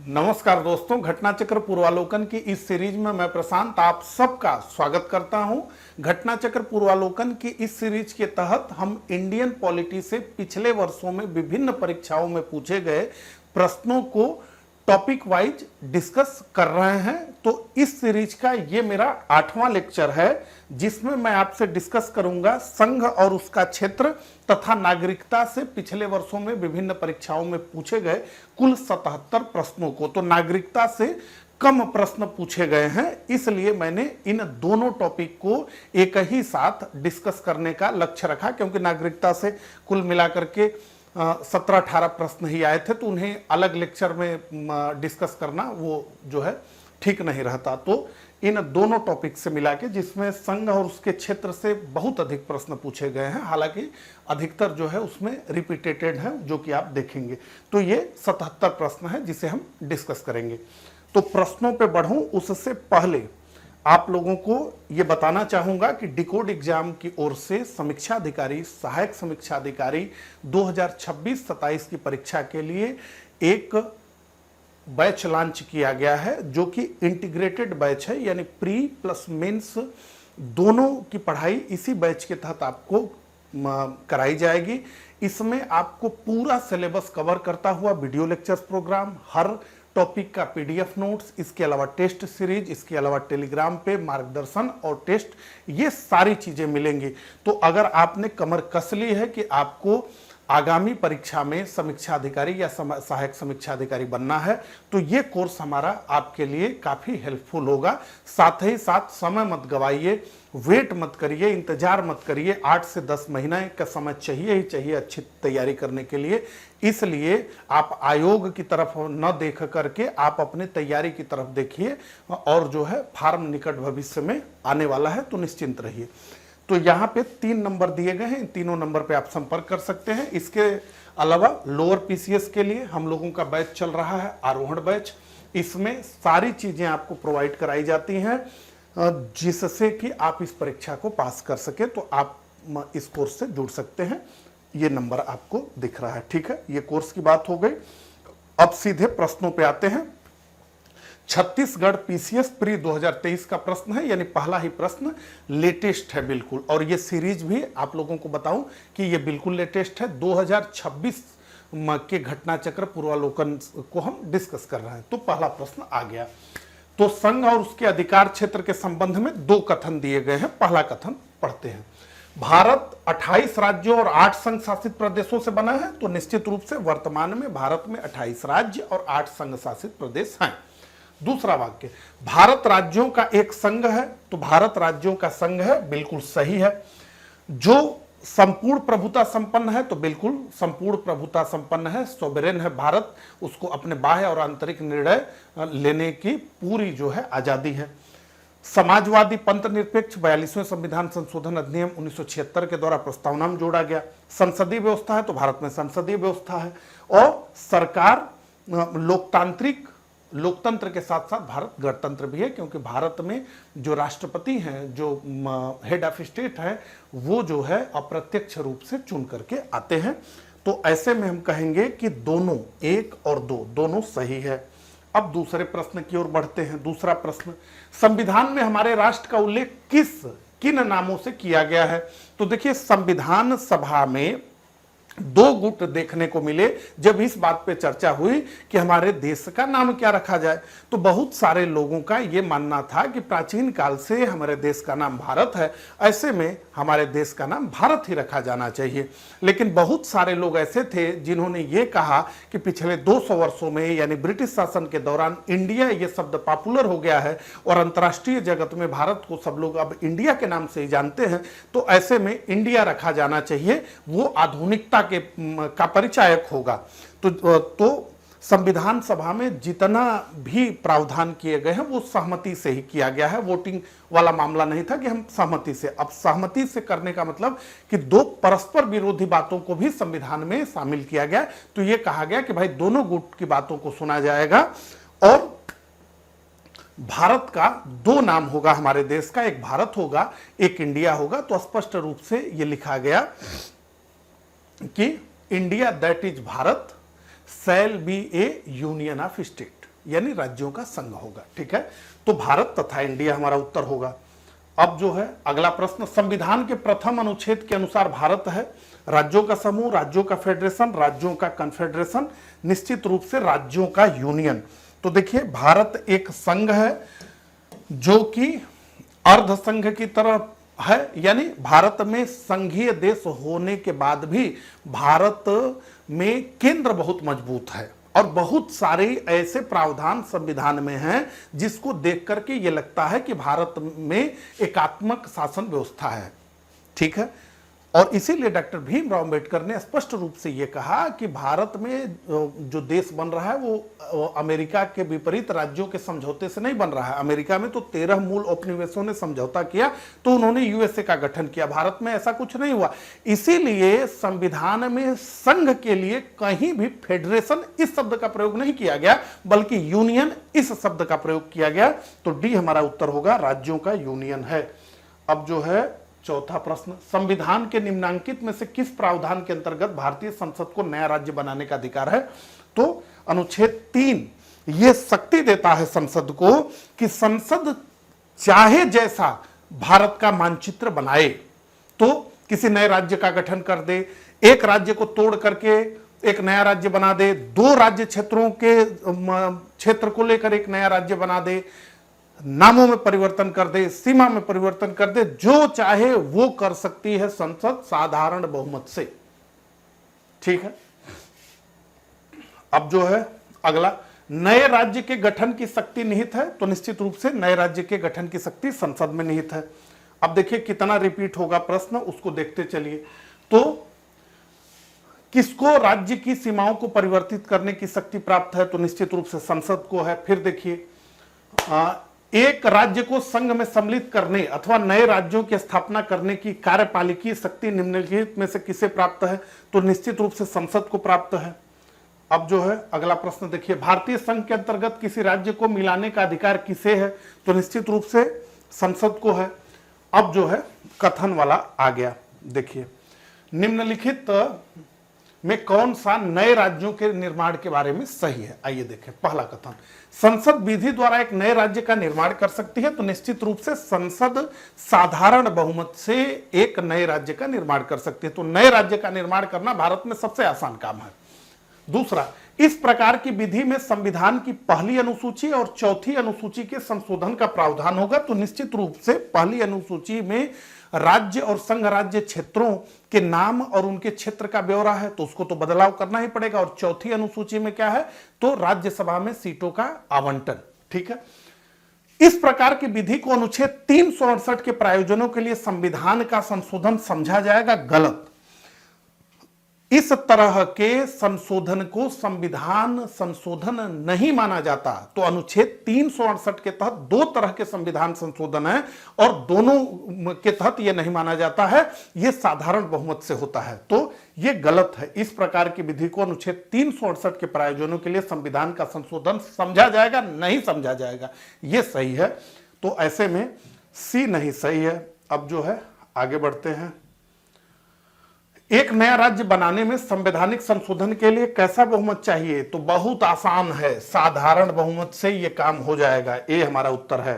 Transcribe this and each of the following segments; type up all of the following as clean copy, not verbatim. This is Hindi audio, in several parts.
नमस्कार दोस्तों, घटना चक्र पूर्वालोकन की इस सीरीज में मैं प्रशांत आप सबका स्वागत करता हूं। घटना चक्र पूर्वालोकन की इस सीरीज के तहत हम इंडियन पॉलिटी से पिछले वर्षों में विभिन्न परीक्षाओं में पूछे गए प्रश्नों को टॉपिक वाइज डिस्कस कर रहे हैं। तो इस सीरीज का ये मेरा 8वां लेक्चर है, जिसमें मैं आपसे डिस्कस करूंगा संघ और उसका क्षेत्र तथा नागरिकता से पिछले वर्षों में विभिन्न परीक्षाओं में पूछे गए कुल 77 प्रश्नों को। तो नागरिकता से कम प्रश्न पूछे गए हैं, इसलिए मैंने इन दोनों टॉपिक को एक ही साथ डिस्कस करने का लक्ष्य रखा, क्योंकि नागरिकता से कुल मिलाकर के 17-18 प्रश्न ही आए थे, तो उन्हें अलग लेक्चर में डिस्कस करना वो जो है ठीक नहीं रहता। तो इन दोनों टॉपिक से मिला के, जिसमें संघ और उसके क्षेत्र से बहुत अधिक प्रश्न पूछे गए हैं, हालांकि अधिकतर जो है उसमें रिपीटेटेड है, जो कि आप देखेंगे। तो ये 77 प्रश्न है जिसे हम डिस्कस करेंगे। तो प्रश्नों पे बढ़ूं उससे पहले आप लोगों को ये बताना चाहूंगा कि डिकोड एग्जाम की ओर से समीक्षा अधिकारी, सहायक समीक्षा अधिकारी 2026-27 की परीक्षा के लिए एक बैच लॉन्च किया गया है, जो कि इंटीग्रेटेड बैच है, यानी प्री प्लस मेंस दोनों की पढ़ाई इसी बैच के तहत आपको कराई जाएगी। इसमें आपको पूरा सिलेबस कवर करता हुआ वीडियो लेक्चर्स प्रोग्राम, हर टॉपिक का पीडीएफ नोट्स, इसके अलावा टेस्ट सीरीज, इसके अलावा टेलीग्राम पे मार्गदर्शन और टेस्ट, ये सारी चीजें मिलेंगी। तो अगर आपने कमर कस ली है कि आपको आगामी परीक्षा में समीक्षा अधिकारी या सहायक समीक्षा अधिकारी बनना है, तो ये कोर्स हमारा आपके लिए काफी हेल्पफुल होगा। साथ ही साथ समय मत गवाइए, वेट मत करिए, इंतजार मत करिए। 8 से 10 महीने का समय चाहिए ही चाहिए अच्छी तैयारी करने के लिए। इसलिए आप आयोग की तरफ न देख करके आप अपने तैयारी की तरफ देखिए, और जो है फार्म निकट भविष्य में आने वाला है, तो निश्चिंत रहिए। तो यहाँ पे 3 नंबर दिए गए हैं, इन तीनों नंबर पे आप संपर्क कर सकते हैं। इसके अलावा लोअर पीसीएस के लिए हम लोगों का बैच चल रहा है, आरोहण बैच। इसमें सारी चीजें आपको प्रोवाइड कराई जाती हैं जिससे कि आप इस परीक्षा को पास कर सके। तो आप इस कोर्स से जुड़ सकते हैं, ये नंबर आपको दिख रहा है। ठीक है, ये कोर्स की बात हो गई। अब सीधे प्रश्नों पे आते हैं। छत्तीसगढ़ पीसीएस प्री 2023 का प्रश्न है, यानी पहला ही प्रश्न लेटेस्ट है बिल्कुल। और ये सीरीज भी आप लोगों को बताऊं कि ये बिल्कुल लेटेस्ट है। 2026 के घटना चक्र पूर्वालोकन को हम डिस्कस कर रहे हैं। तो पहला प्रश्न आ गया। तो संघ और उसके अधिकार क्षेत्र के संबंध में 2 कथन दिए गए हैं। पहला कथन पढ़ते हैं। भारत 28 राज्यों और 8 संघ शासित प्रदेशों से बना है। तो निश्चित रूप से वर्तमान में भारत में 28 राज्य और 8 संघ शासित प्रदेश हैं। दूसरा वाक्य, भारत राज्यों का एक संघ है। तो भारत राज्यों का संघ है, बिल्कुल सही है। जो संपूर्ण प्रभुता संपन्न है, तो बिल्कुल संपूर्ण प्रभुता संपन्न है, सोवरेन है भारत, उसको अपने बाह्य और आंतरिक निर्णय लेने की पूरी जो है आजादी है। समाजवादी पंथ निरपेक्ष 42वें संविधान संशोधन अधिनियम 1976 के द्वारा प्रस्तावना में जोड़ा गया। संसदीय व्यवस्था है, तो भारत में संसदीय व्यवस्था है। और सरकार लोकतंत्र के साथ साथ भारत गणतंत्र भी है, क्योंकि भारत में जो राष्ट्रपति हैं, जो हेड ऑफ स्टेट है, वो जो है अप्रत्यक्ष रूप से चुन करके आते हैं। तो ऐसे में हम कहेंगे कि दोनों 1 और 2 दोनों सही है। अब दूसरे प्रश्न की ओर बढ़ते हैं। दूसरा प्रश्न, संविधान में हमारे राष्ट्र का उल्लेख किन नामों से किया गया है? तो देखिए, संविधान सभा में 2 गुट देखने को मिले जब इस बात पे चर्चा हुई कि हमारे देश का नाम क्या रखा जाए। तो बहुत सारे लोगों का यह मानना था कि प्राचीन काल से हमारे देश का नाम भारत है, ऐसे में हमारे देश का नाम भारत ही रखा जाना चाहिए। लेकिन बहुत सारे लोग ऐसे थे जिन्होंने ये कहा कि पिछले 200 वर्षों में, यानी ब्रिटिश शासन के दौरान, इंडिया ये शब्द पॉपुलर हो गया है और अंतर्राष्ट्रीय जगत में भारत को सब लोग अब इंडिया के नाम से ही जानते हैं। तो ऐसे में इंडिया रखा जाना चाहिए, वो आधुनिकता का परिचायक होगा। तो संविधान सभा में जितना भी प्रावधान किए गए हैं वो सहमति से ही किया गया है, वोटिंग वाला मामला नहीं था कि हम सहमति से। अब सहमति से करने का मतलब कि 2 परस्पर विरोधी बातों को भी संविधान में शामिल किया गया। तो ये कहा गया कि भाई दोनों गुट की बातों को सुना जाएगा और भारत का 2 नाम होगा हमारे देश का, एक भारत होगा, एक इंडिया होगा। तो स्पष्ट रूप से ये लिखा गया कि India that is Bharat shall be A union of state. यानी राज्यों का संघ होगा। ठीक है, तो भारत तथा इंडिया हमारा उत्तर होगा। अब जो है अगला प्रश्न, संविधान के प्रथम अनुच्छेद के अनुसार भारत है राज्यों का समूह, राज्यों का फेडरेशन, राज्यों का कन्फेडरेशन, निश्चित रूप से राज्यों का यूनियन। तो देखिए भारत एक संघ है जो कि अर्ध संघ की तरह है, यानी भारत में संघीय देश होने के बाद भी भारत में केंद्र बहुत मजबूत है और बहुत सारे ऐसे प्रावधान संविधान में हैं जिसको देख करके ये लगता है कि भारत में एकात्मक शासन व्यवस्था है। ठीक है, और इसीलिए डॉक्टर भीमराव अंबेडकर ने स्पष्ट रूप से ये कहा कि भारत में जो देश बन रहा है वो अमेरिका के विपरीत राज्यों के समझौते से नहीं बन रहा है। अमेरिका में तो 13 मूल उपनिवेशों ने समझौता किया तो उन्होंने यूएसए का गठन किया, भारत में ऐसा कुछ नहीं हुआ। इसीलिए संविधान में संघ के लिए कहीं भी फेडरेशन इस शब्द का प्रयोग नहीं किया गया, बल्कि यूनियन इस शब्द का प्रयोग किया गया। तो डी हमारा उत्तर होगा, राज्यों का यूनियन है। अब जो है चौथा प्रश्न, संविधान के निम्नांकित में से किस प्रावधान के अंतर्गत भारतीय संसद को नया राज्य बनाने का अधिकार है? तो अनुच्छेद 3 यह शक्ति देता है संसद को कि संसद चाहे जैसा भारत का मानचित्र बनाए, तो किसी नए राज्य का गठन कर दे, एक राज्य को तोड़ करके एक नया राज्य बना दे, 2 राज्य क्षेत्रों के क्षेत्र को लेकर एक नया राज्य बना दे, नामों में परिवर्तन कर दे, सीमा में परिवर्तन कर दे, जो चाहे वो कर सकती है संसद साधारण बहुमत से। ठीक है, अब जो है अगला, नए राज्य के गठन की शक्ति निहित है, तो निश्चित रूप से नए राज्य के गठन की शक्ति संसद में निहित है। अब देखिए कितना रिपीट होगा प्रश्न, उसको देखते चलिए। तो किसको राज्य की सीमाओं को परिवर्तित करने की शक्ति प्राप्त है? तो निश्चित रूप से संसद को है। फिर देखिए, एक राज्य को संघ में सम्मिलित करने अथवा नए राज्यों की स्थापना करने की कार्यपालिकी शक्ति निम्नलिखित में से किसे प्राप्त है? तो निश्चित रूप से संसद को प्राप्त है। अब जो है अगला प्रश्न देखिए, भारतीय संघ के अंतर्गत किसी राज्य को मिलाने का अधिकार किसे है? तो निश्चित रूप से संसद को है। अब जो है कथन वाला आ गया, देखिए निम्नलिखित में कौन सा नए राज्यों के निर्माण के बारे में सही है? आइए देखें। पहला कथन, संसद विधि द्वारा एक नए राज्य का निर्माण कर सकती है, तो निश्चित रूप से संसद साधारण बहुमत से एक नए राज्य का निर्माण कर सकती है। तो नए राज्य का निर्माण करना भारत में सबसे आसान काम है। दूसरा, इस प्रकार की विधि में संविधान की पहली अनुसूची और चौथी अनुसूची के संशोधन का प्रावधान होगा, तो निश्चित रूप से पहली अनुसूची में राज्य और संघ राज्य क्षेत्रों के नाम और उनके क्षेत्र का ब्यौरा है, तो उसको तो बदलाव करना ही पड़ेगा। और चौथी अनुसूची में क्या है? तो राज्यसभा में सीटों का आवंटन। ठीक है, इस प्रकार की विधि को अनुच्छेद 368 के प्रायोजनों के लिए संविधान का संशोधन समझा जाएगा गलत। इस तरह के संशोधन को संविधान संशोधन नहीं माना जाता। तो अनुच्छेद 368 के तहत 2 तरह के संविधान संशोधन है और दोनों के तहत यह नहीं माना जाता है, यह साधारण बहुमत से होता है, तो यह गलत है। इस प्रकार की विधि को अनुच्छेद 368 के प्रायोजनों के लिए संविधान का संशोधन समझा जाएगा, नहीं समझा जाएगा, यह सही है। तो ऐसे में सी नहीं सही है। अब जो है आगे बढ़ते हैं। एक नया राज्य बनाने में संवैधानिक संशोधन के लिए कैसा बहुमत चाहिए? तो बहुत आसान है, साधारण बहुमत से यह काम हो जाएगा। ये हमारा उत्तर है।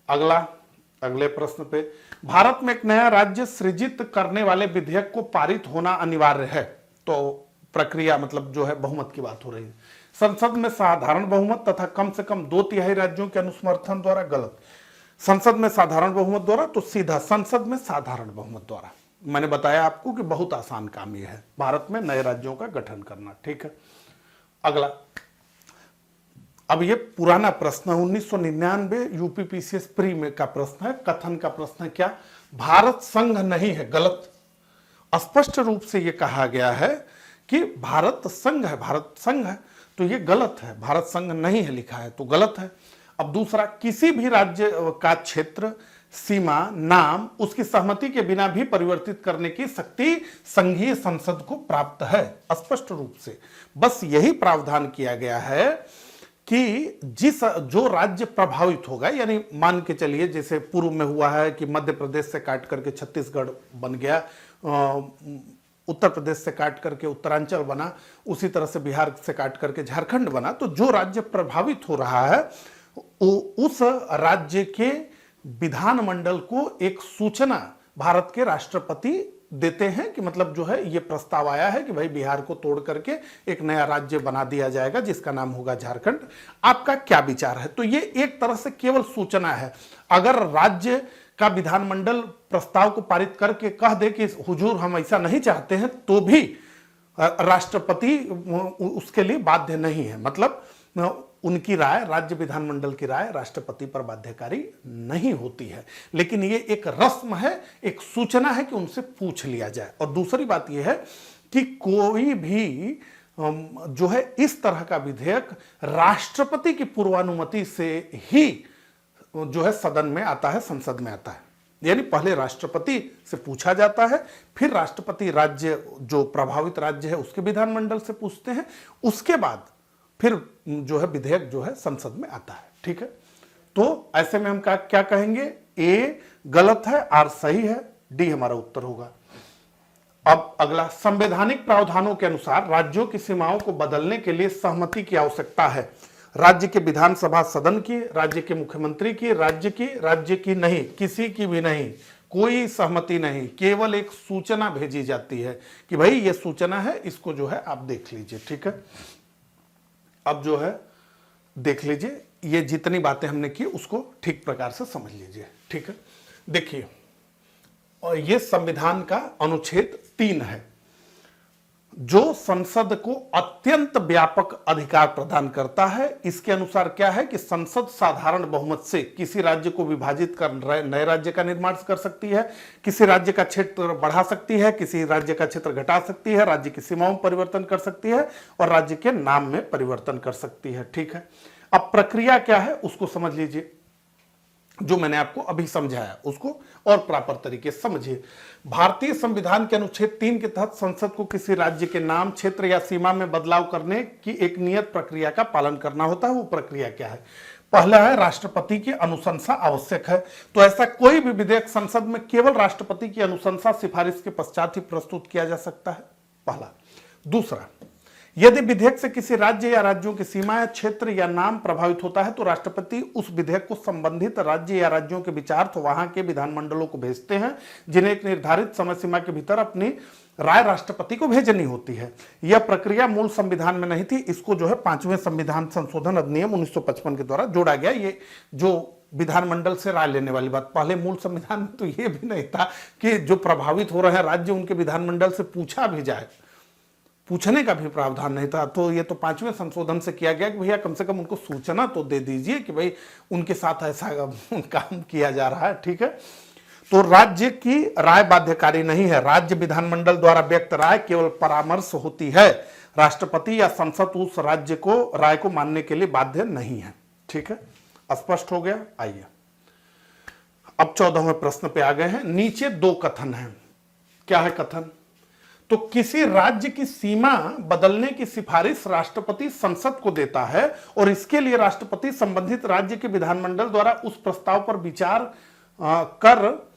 अगले प्रश्न पे, भारत में एक नया राज्य सृजित करने वाले विधेयक को पारित होना अनिवार्य है, तो प्रक्रिया मतलब जो है बहुमत की बात हो रही है। संसद में साधारण बहुमत तथा कम से कम 2/3 राज्यों के अनुसमर्थन द्वारा, गलत। संसद में साधारण बहुमत द्वारा, तो सीधा संसद में साधारण बहुमत द्वारा। मैंने बताया आपको कि बहुत आसान काम यह है, भारत में नए राज्यों का गठन करना। ठीक है, अगला, अब ये पुराना प्रश्न है, 1999 यूपीपीसीएस प्री में का प्रश्न है। कथन का प्रश्न है क्या? भारत संघ नहीं है, गलत। स्पष्ट रूप से यह कहा गया है कि भारत संघ है, भारत संघ है, तो यह गलत है। भारत संघ नहीं है लिखा है, तो गलत है। अब दूसरा, किसी भी राज्य का क्षेत्र, सीमा, नाम उसकी सहमति के बिना भी परिवर्तित करने की शक्ति संघीय संसद को प्राप्त है, स्पष्ट रूप से। बस यही प्रावधान किया गया है कि जो राज्य प्रभावित होगा, यानी मान के चलिए जैसे पूर्व में हुआ है कि मध्य प्रदेश से काट करके छत्तीसगढ़ बन गया, उत्तर प्रदेश से काट करके उत्तरांचल बना, उसी तरह से बिहार से काट करके झारखंड बना। तो जो राज्य प्रभावित हो रहा है उस राज्य के विधानमंडल को एक सूचना भारत के राष्ट्रपति देते हैं कि मतलब जो है ये प्रस्ताव आया है कि भाई बिहार को तोड़ करके एक नया राज्य बना दिया जाएगा जिसका नाम होगा झारखंड, आपका क्या विचार है। तो ये एक तरह से केवल सूचना है। अगर राज्य का विधानमंडल प्रस्ताव को पारित करके कह दे कि हुजूर हम ऐसा नहीं चाहते हैं, तो भी राष्ट्रपति उसके लिए बाध्य नहीं है। मतलब उनकी राय, राज्य विधानमंडल की राय राष्ट्रपति पर बाध्यकारी नहीं होती है। लेकिन ये एक रस्म है, एक सूचना है कि उनसे पूछ लिया जाए। और दूसरी बात यह है कि कोई भी जो है इस तरह का विधेयक राष्ट्रपति की पूर्वानुमति से ही जो है सदन में आता है, संसद में आता है। यानी पहले राष्ट्रपति से पूछा जाता है, फिर राष्ट्रपति राज्य जो प्रभावित राज्य है उसके विधानमंडल से पूछते हैं, उसके बाद फिर जो है विधेयक जो है संसद में आता है। ठीक है, तो ऐसे में हम क्या कहेंगे, ए गलत है, आर सही है, डी हमारा उत्तर होगा। अब अगला, संवैधानिक प्रावधानों के अनुसार राज्यों की सीमाओं को बदलने के लिए सहमति की आवश्यकता है। राज्य के विधानसभा सदन की, राज्य के मुख्यमंत्री की, राज्य की नहीं, किसी की भी नहीं, कोई सहमति नहीं, केवल एक सूचना भेजी जाती है कि भाई ये सूचना है, इसको जो है आप देख लीजिए। ठीक है, अब जो है देख लीजिए, ये जितनी बातें हमने की उसको ठीक प्रकार से समझ लीजिए। ठीक है, देखिए, और ये संविधान का अनुच्छेद 3 है जो संसद को अत्यंत व्यापक अधिकार प्रदान करता है। इसके अनुसार क्या है कि संसद साधारण बहुमत से किसी राज्य को विभाजित कर नए राज्य का निर्माण कर सकती है, किसी राज्य का क्षेत्र बढ़ा सकती है, किसी राज्य का क्षेत्र घटा सकती है, राज्य की सीमाओं में परिवर्तन कर सकती है और राज्य के नाम में परिवर्तन कर सकती है। ठीक है, अब प्रक्रिया क्या है उसको समझ लीजिए, जो मैंने आपको अभी समझाया उसको और प्रॉपर तरीके से समझिए। भारतीय संविधान के अनुच्छेद 3 के तहत संसद को किसी राज्य के नाम, क्षेत्र या सीमा में बदलाव करने की एक नियत प्रक्रिया का पालन करना होता है। वो प्रक्रिया क्या है? पहला है राष्ट्रपति की अनुशंसा आवश्यक है। तो ऐसा कोई भी विधेयक संसद में केवल राष्ट्रपति की अनुशंसा सिफारिश के पश्चात ही प्रस्तुत किया जा सकता है, पहला। दूसरा, यदि विधेयक से किसी राज्य या राज्यों की सीमा या क्षेत्र या नाम प्रभावित होता है तो राष्ट्रपति उस विधेयक को संबंधित राज्य या राज्यों के विचारार्थ वहां के विधानमंडलों को भेजते हैं, जिन्हें एक निर्धारित समय सीमा के भीतर अपनी राय राष्ट्रपति को भेजनी होती है। यह प्रक्रिया मूल संविधान में नहीं थी, इसको जो है 5वें संविधान संशोधन अधिनियम 1955 के द्वारा जोड़ा गया। ये जो विधानमंडल से राय लेने वाली बात, पहले मूल संविधान में तो ये भी नहीं था कि जो प्रभावित हो रहे हैं राज्य उनके विधानमंडल से पूछा भी जाए, पूछने का भी प्रावधान नहीं था। तो ये तो 5वें संशोधन से किया गया कि भैया कम से कम उनको सूचना तो दे दीजिए कि भाई उनके साथ ऐसा काम किया जा रहा है। ठीक है, तो राज्य की राय बाध्यकारी नहीं है। राज्य विधानमंडल द्वारा व्यक्त राय केवल परामर्श होती है। राष्ट्रपति या संसद उस राज्य को राय को मानने के लिए बाध्य नहीं है। ठीक है, स्पष्ट हो गया। आइए अब 14वें प्रश्न पे आ गए हैं। नीचे 2 कथन हैं। क्या है कथन? तो किसी राज्य की सीमा बदलने की सिफारिश राष्ट्रपति संसद को देता है और इसके लिए राष्ट्रपति संबंधित राज्य के विधानमंडल द्वारा उस प्रस्ताव पर विचार कर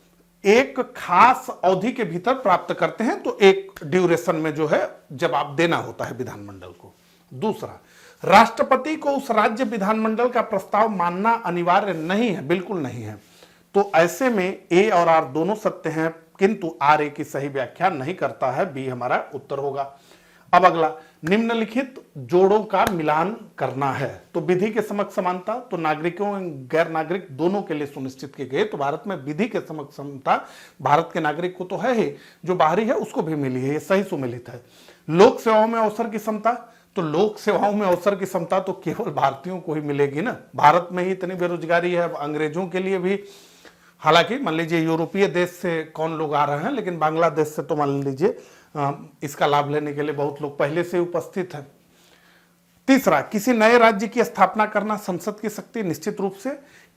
एक खास अवधि के भीतर प्राप्त करते हैं। तो एक ड्यूरेशन में जो है जवाब देना होता है विधानमंडल को। दूसरा, राष्ट्रपति को उस राज्य विधानमंडल का प्रस्ताव मानना अनिवार्य नहीं है, बिल्कुल नहीं है। तो ऐसे में ए और आर दोनों सत्य हैं, किंतु आर ए की सही व्याख्या नहीं करता है। बी हमारा उत्तर होगा। अब अगला, निम्नलिखित जोड़ों का मिलान करना है। तो विधि के समक्ष समानता तो नागरिकों एवं गैर नागरिक दोनों के लिए सुनिश्चित की गई। तो भारत में विधि के समक्ष समानता भारत के नागरिक को तो है ही, जो बाहरी है उसको भी मिली है, ये सही सुमेलित है। लोक सेवाओं में अवसर की समता, तो लोक सेवाओं में अवसर की समता तो केवल भारतीयों को ही मिलेगी ना। भारत में ही इतनी बेरोजगारी है, अंग्रेजों के लिए भी, हालांकि मान लीजिए यूरोपीय देश से कौन लोग आ रहे हैं, लेकिन बांग्लादेश से तो मान लीजिए इसका लाभ लेने के लिए बहुत लोग पहले से उपस्थित हैं। तीसरा, किसी नए राज्य की स्थापना करना संसद की शक्ति, निश्चित रूप से।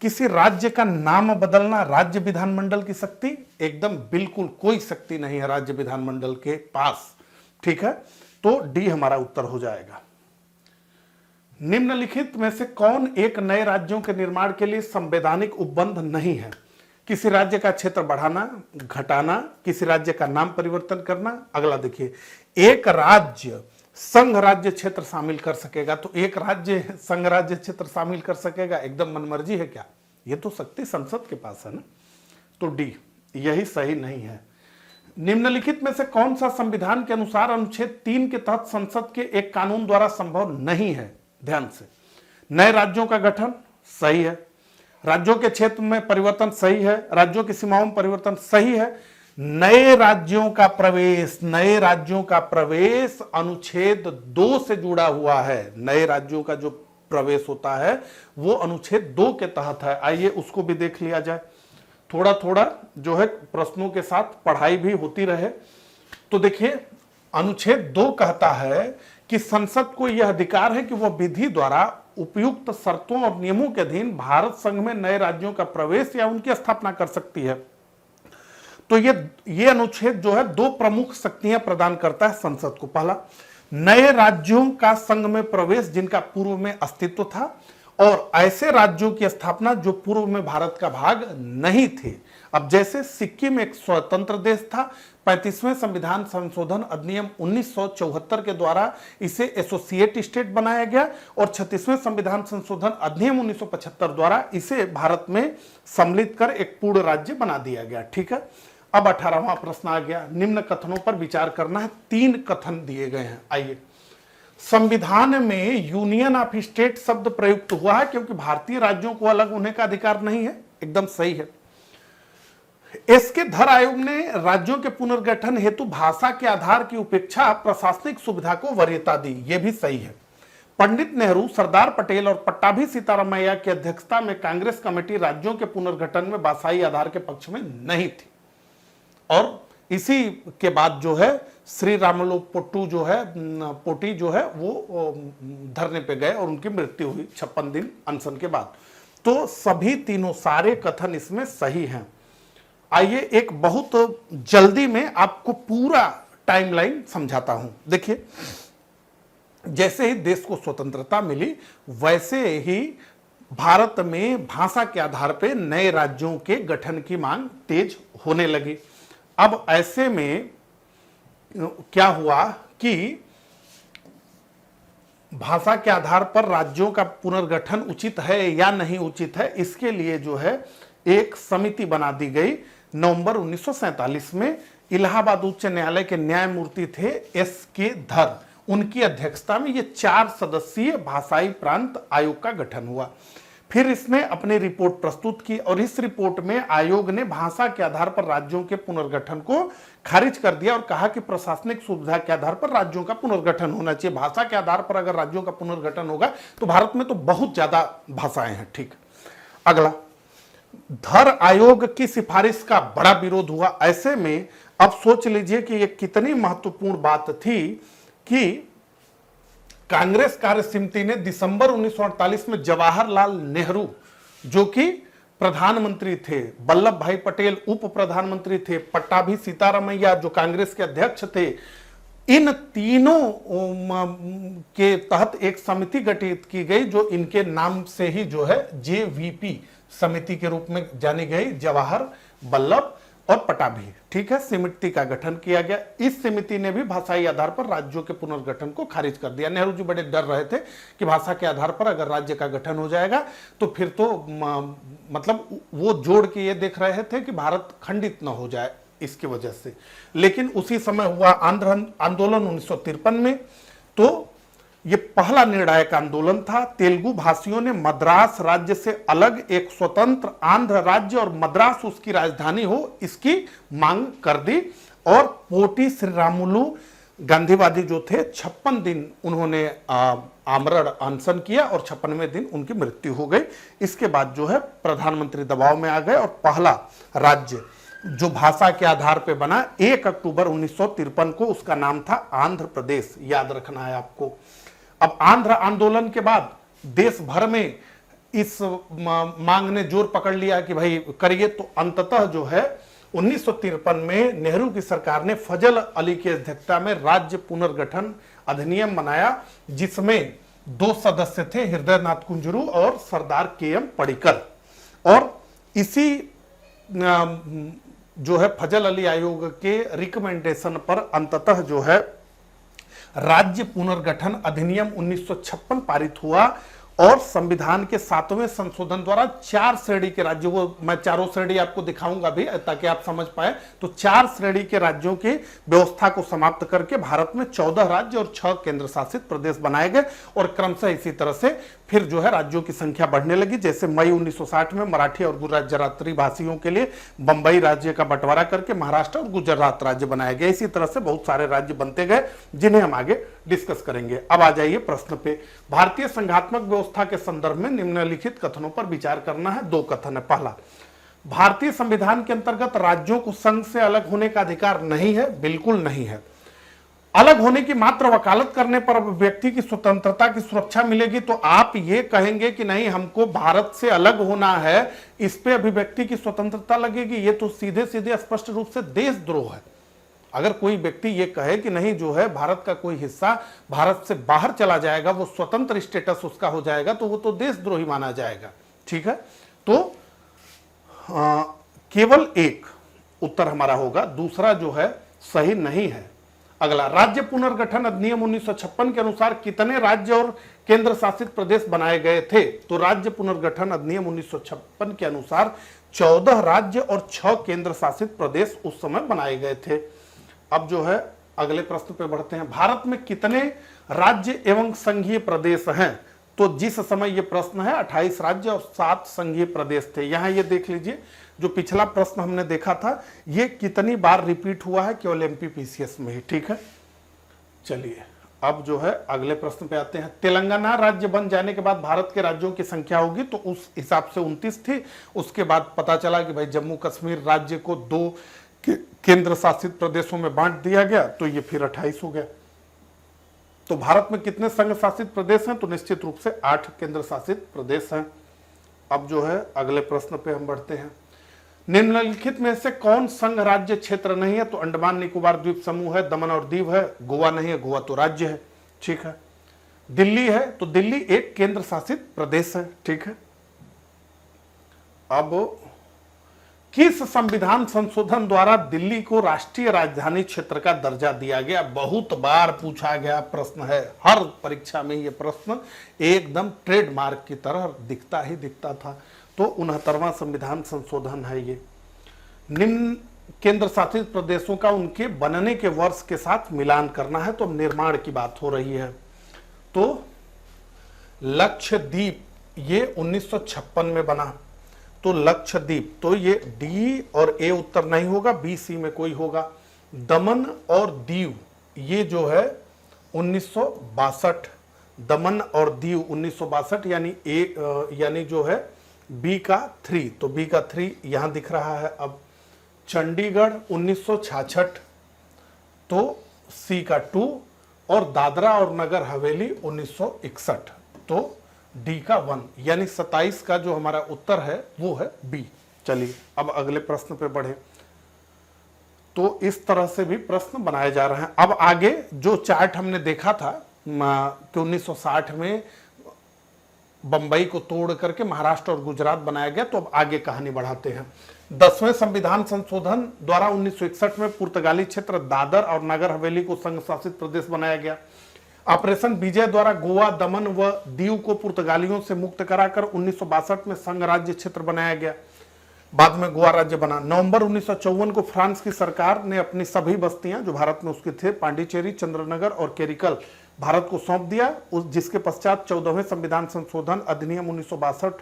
किसी राज्य का नाम बदलना राज्य विधानमंडल की शक्ति, एकदम बिल्कुल कोई शक्ति नहीं है राज्य विधानमंडल के पास। ठीक है, तो डी हमारा उत्तर हो जाएगा। निम्नलिखित में से कौन एक नए राज्यों के निर्माण के लिए संवैधानिक उपबंध नहीं है? किसी राज्य का क्षेत्र बढ़ाना, घटाना, किसी राज्य का नाम परिवर्तन करना। अगला देखिए, एक राज्य संघ राज्य क्षेत्र शामिल कर सकेगा। तो एक राज्य संघ राज्य क्षेत्र शामिल कर सकेगा, एकदम मनमर्जी है क्या? ये तो शक्ति संसद के पास है ना। तो डी यही सही नहीं है। निम्नलिखित में से कौन सा संविधान के अनुसार अनुच्छेद 3 के तहत संसद के एक कानून द्वारा संभव नहीं है? ध्यान से, नए राज्यों का गठन सही है, राज्यों के क्षेत्र में परिवर्तन सही है, राज्यों की सीमाओं में परिवर्तन सही है, नए राज्यों का प्रवेश अनुच्छेद 2 से जुड़ा हुआ है। नए राज्यों का जो प्रवेश होता है वो अनुच्छेद 2 के तहत है। आइए उसको भी देख लिया जाए, थोड़ा थोड़ा जो है प्रश्नों के साथ पढ़ाई भी होती रहे। तो देखिए, अनुच्छेद 2 कहता है कि संसद को यह अधिकार है कि वह विधि द्वारा उपयुक्त शर्तों और नियमों के अधीन भारत संघ में नए राज्यों का प्रवेश या उनकी स्थापना कर सकती है। तो ये अनुच्छेद जो है 2 प्रमुख शक्तियां प्रदान करता है संसद को। पहला, नए राज्यों का संघ में प्रवेश जिनका पूर्व में अस्तित्व था, और ऐसे राज्यों की स्थापना जो पूर्व में भारत का भाग नहीं थे। अब जैसे सिक्किम एक स्वतंत्र देश था, 35वें संविधान संशोधन अधिनियम 1974 के द्वारा इसे एसोसिएट स्टेट बनाया गया, और 36वें संविधान संशोधन अधिनियम 1975 द्वारा इसे भारत में सम्मिलित कर एक पूर्ण राज्य बना दिया गया। ठीक है, अब 18वां प्रश्न आ गया, निम्न कथनों पर विचार करना है। 3 कथन दिए गए हैं। आइए, संविधान में यूनियन ऑफ स्टेट शब्द प्रयुक्त हुआ है क्योंकि भारतीय राज्यों को अलग होने का अधिकार नहीं है, एकदम सही है। इसके धर आयोग ने राज्यों के पुनर्गठन हेतु भाषा के आधार की उपेक्षा प्रशासनिक सुविधा को वरीयता दी, यह भी सही है। पंडित नेहरू, सरदार पटेल और पट्टाभी सीतारामैया की अध्यक्षता में कांग्रेस कमेटी राज्यों के पुनर्गठन में भाषाई आधार के पक्ष में नहीं थी, और इसी के बाद जो है श्री रामुलु पोटी जो है वो धरने पे गए और उनकी मृत्यु हुई 56 दिन अनशन के बाद। तो सभी तीनों सारे कथन इसमें सही हैं। आइए एक बहुत जल्दी में आपको पूरा टाइमलाइन समझाता हूं। देखिए, जैसे ही देश को स्वतंत्रता मिली वैसे ही भारत में भाषा के आधार पर नए राज्यों के गठन की मांग तेज होने लगी। अब ऐसे में क्या हुआ कि भाषा के आधार पर राज्यों का पुनर्गठन उचित है या नहीं उचित है, इसके लिए जो है एक समिति बना दी गई। नवंबर 1947 में इलाहाबाद उच्च न्यायालय के न्यायमूर्ति थे S.K. धर, उनकी अध्यक्षता में ये 4 सदस्यीय भाषाई प्रांत आयोग का गठन हुआ। फिर इसने अपनी रिपोर्ट प्रस्तुत की, और इस रिपोर्ट में आयोग ने भाषा के आधार पर राज्यों के पुनर्गठन को खारिज कर दिया और कहा कि प्रशासनिक सुविधा के आधार पर राज्यों का पुनर्गठन होना चाहिए। भाषा के आधार पर अगर राज्यों का पुनर्गठन होगा तो भारत में तो बहुत ज्यादा भाषाएं हैं। ठीक, अगला, धर आयोग की सिफारिश का बड़ा विरोध हुआ। ऐसे में अब सोच लीजिए कि यह कितनी महत्वपूर्ण बात थी कि कांग्रेस कार्य समिति ने दिसंबर 1948 में जवाहरलाल नेहरू जो कि प्रधानमंत्री थे, वल्लभ भाई पटेल उप प्रधानमंत्री थे, पट्टाभी सीतारामैया जो कांग्रेस के अध्यक्ष थे, इन तीनों के तहत एक समिति गठित की गई जो इनके नाम से ही जो है JVP समिति के रूप में जानी गई, जवाहर, वल्लभ और पट्टाभी। ठीक है, समिति का गठन किया गया। इस समिति ने भी भाषाई आधार पर राज्यों के पुनर्गठन को खारिज कर दिया। नेहरू जी बड़े डर रहे थे कि भाषा के आधार पर अगर राज्य का गठन हो जाएगा तो फिर तो मतलब वो जोड़ के ये देख रहे थे कि भारत खंडित न हो जाए इसकी वजह से। लेकिन उसी समय हुआ आंध्र आंदोलन 1953 में, तो ये पहला निर्णायक आंदोलन था। तेलुगु भाषियों ने मद्रास राज्य से अलग एक स्वतंत्र आंध्र राज्य और मद्रास उसकी राजधानी हो, इसकी मांग कर दी। और पोटी श्री रामुलु गांधीवादी जो थे 56 दिन उन्होंने आमरण अनशन किया और 56वें दिन उनकी मृत्यु हो गई। इसके बाद जो है प्रधानमंत्री दबाव में आ गए और पहला राज्य जो भाषा के आधार पर बना 1 अक्टूबर 1953 को, उसका नाम था आंध्र प्रदेश। याद रखना है आपको। अब आंध्र आंदोलन के बाद देश भर में इस मांग ने जोर पकड़ लिया कि भाई करिए, तो अंततः जो है 1953 में नेहरू की सरकार ने फजल अली की अध्यक्षता में राज्य पुनर्गठन अधिनियम बनाया, जिसमें 2 सदस्य थे, हृदय नाथ कुंजरू और सरदार KM पडिक्कर। और इसी जो है फजल अली आयोग के रिकमेंडेशन पर अंततः जो है राज्य पुनर्गठन अधिनियम 1956 पारित हुआ और संविधान के 7वें संशोधन द्वारा 4 श्रेणी के राज्यों को, मैं चारों श्रेणी आपको दिखाऊंगा भी ताकि आप समझ पाए, तो 4 श्रेणी के राज्यों की व्यवस्था को समाप्त करके भारत में 14 राज्य और 6 केंद्र शासित प्रदेश बनाए गए और क्रमशः इसी तरह से फिर जो है राज्यों की संख्या बढ़ने लगी। जैसे मई 1960 में मराठी और गुजराती भाषियों के लिए बंबई राज्य का बंटवारा करके महाराष्ट्र और गुजरात राज्य बनाया गया। इसी तरह से बहुत सारे राज्य बनते गए जिन्हें हम आगे डिस्कस करेंगे। अब आ जाइए प्रश्न पे। भारतीय संघात्मक व्यवस्था के संदर्भ में निम्नलिखित कथनों पर विचार करना है। 2 कथन है। पहला, भारतीय संविधान के अंतर्गत राज्यों को संघ से अलग होने का अधिकार नहीं है, बिल्कुल नहीं है। अलग होने की मात्र वकालत करने पर व्यक्ति की स्वतंत्रता की सुरक्षा मिलेगी, तो आप ये कहेंगे कि नहीं हमको भारत से अलग होना है, इस पे अभिव्यक्ति की स्वतंत्रता लगेगी, ये तो सीधे सीधे स्पष्ट रूप से देशद्रोह है। अगर कोई व्यक्ति ये कहे कि नहीं जो है भारत का कोई हिस्सा भारत से बाहर चला जाएगा, वो स्वतंत्र स्टेटस उसका हो जाएगा, तो वो तो देशद्रोही माना जाएगा। ठीक है, तो केवल एक उत्तर हमारा होगा, दूसरा जो है सही नहीं है। अगला, राज्य पुनर्गठन अधिनियम 1956 के अनुसार कितने राज्य और केंद्र शासित प्रदेश बनाए गए थे? तो राज्य पुनर्गठन अधिनियम 1956 के अनुसार 14 राज्य और 6 केंद्र शासित प्रदेश उस समय बनाए गए थे। अब जो है अगले प्रश्न पे बढ़ते हैं। भारत में कितने राज्य एवं संघीय प्रदेश हैं? तो जिस समय ये प्रश्न है 28 राज्य और 7 संघीय प्रदेश थे। यहां ये देख लीजिए, जो पिछला प्रश्न हमने देखा था ये कितनी बार रिपीट हुआ है, केवल एमपीपीसीएस में ही। ठीक है, चलिए अब जो है अगले प्रश्न पे आते हैं। तेलंगाना राज्य बन जाने के बाद भारत के राज्यों की संख्या होगी, तो उस हिसाब से 29 थी। उसके बाद पता चला कि भाई जम्मू कश्मीर राज्य को 2 केंद्र शासित प्रदेशों में बांट दिया गया, तो ये फिर 28 हो गया। तो भारत में कितने संघ शासित प्रदेश हैं? तो निश्चित रूप से 8 केंद्र शासित प्रदेश हैं। अब जो है अगले प्रश्न पे हम बढ़ते हैं। निम्नलिखित में से कौन संघ राज्य क्षेत्र नहीं है? तो अंडमान निकोबार द्वीप समूह है, दमन और दीव है, गोवा नहीं है, गोवा तो राज्य है। ठीक है, दिल्ली है, तो दिल्ली एक केंद्र शासित प्रदेश है। ठीक है, अब किस संविधान संशोधन द्वारा दिल्ली को राष्ट्रीय राजधानी क्षेत्र का दर्जा दिया गया? बहुत बार पूछा गया प्रश्न है, हर परीक्षा में यह प्रश्न एकदम ट्रेडमार्क की तरह दिखता ही दिखता था। तो 69वां संविधान संशोधन है ये। निम्न केंद्र शासित प्रदेशों का उनके बनने के वर्ष के साथ मिलान करना है, तो निर्माण की बात हो रही है। तो लक्षद्वीप ये 1956 में बना, तो लक्षद्वीप, तो ये डी और ए उत्तर नहीं होगा, बी सी में कोई होगा। दमन और दीव ये जो है 1962, दमन और दीव 1962 यानी यानी जो है बी का 3, तो बी का 3 यहां दिख रहा है। अब चंडीगढ़ 1966, तो सी का 2, और दादरा और नगर हवेली 1961, तो डी का 1, यानी 27 का जो हमारा उत्तर है वो है बी। चलिए अब अगले प्रश्न पे बढ़े। तो इस तरह से भी प्रश्न बनाए जा रहे हैं। अब आगे जो चार्ट हमने देखा था कि 1960 में बंबई को तोड़ करके महाराष्ट्र और गुजरात बनाया गया, तो अब आगे कहानी बढ़ाते हैं। 10वें संविधान संशोधन द्वारा 1961 में पुर्तगाली क्षेत्र दादर और नगर हवेली को संघ शासित प्रदेश बनाया गया। ऑपरेशन विजय द्वारा गोवा, दमन व दीव को पुर्तगालियों से मुक्त कराकर 1962 में संघ राज्य क्षेत्र बनाया गया। बाद में गोवा राज्य बना। नवंबर 1954 को फ्रांस की सरकार ने अपनी सभी बस्तियां जो भारत में उसके थे, पांडिचेरी, चंद्रनगर और केरिकल, भारत को सौंप दिया। जिसके पश्चात 14वें संविधान संशोधन अधिनियम 1962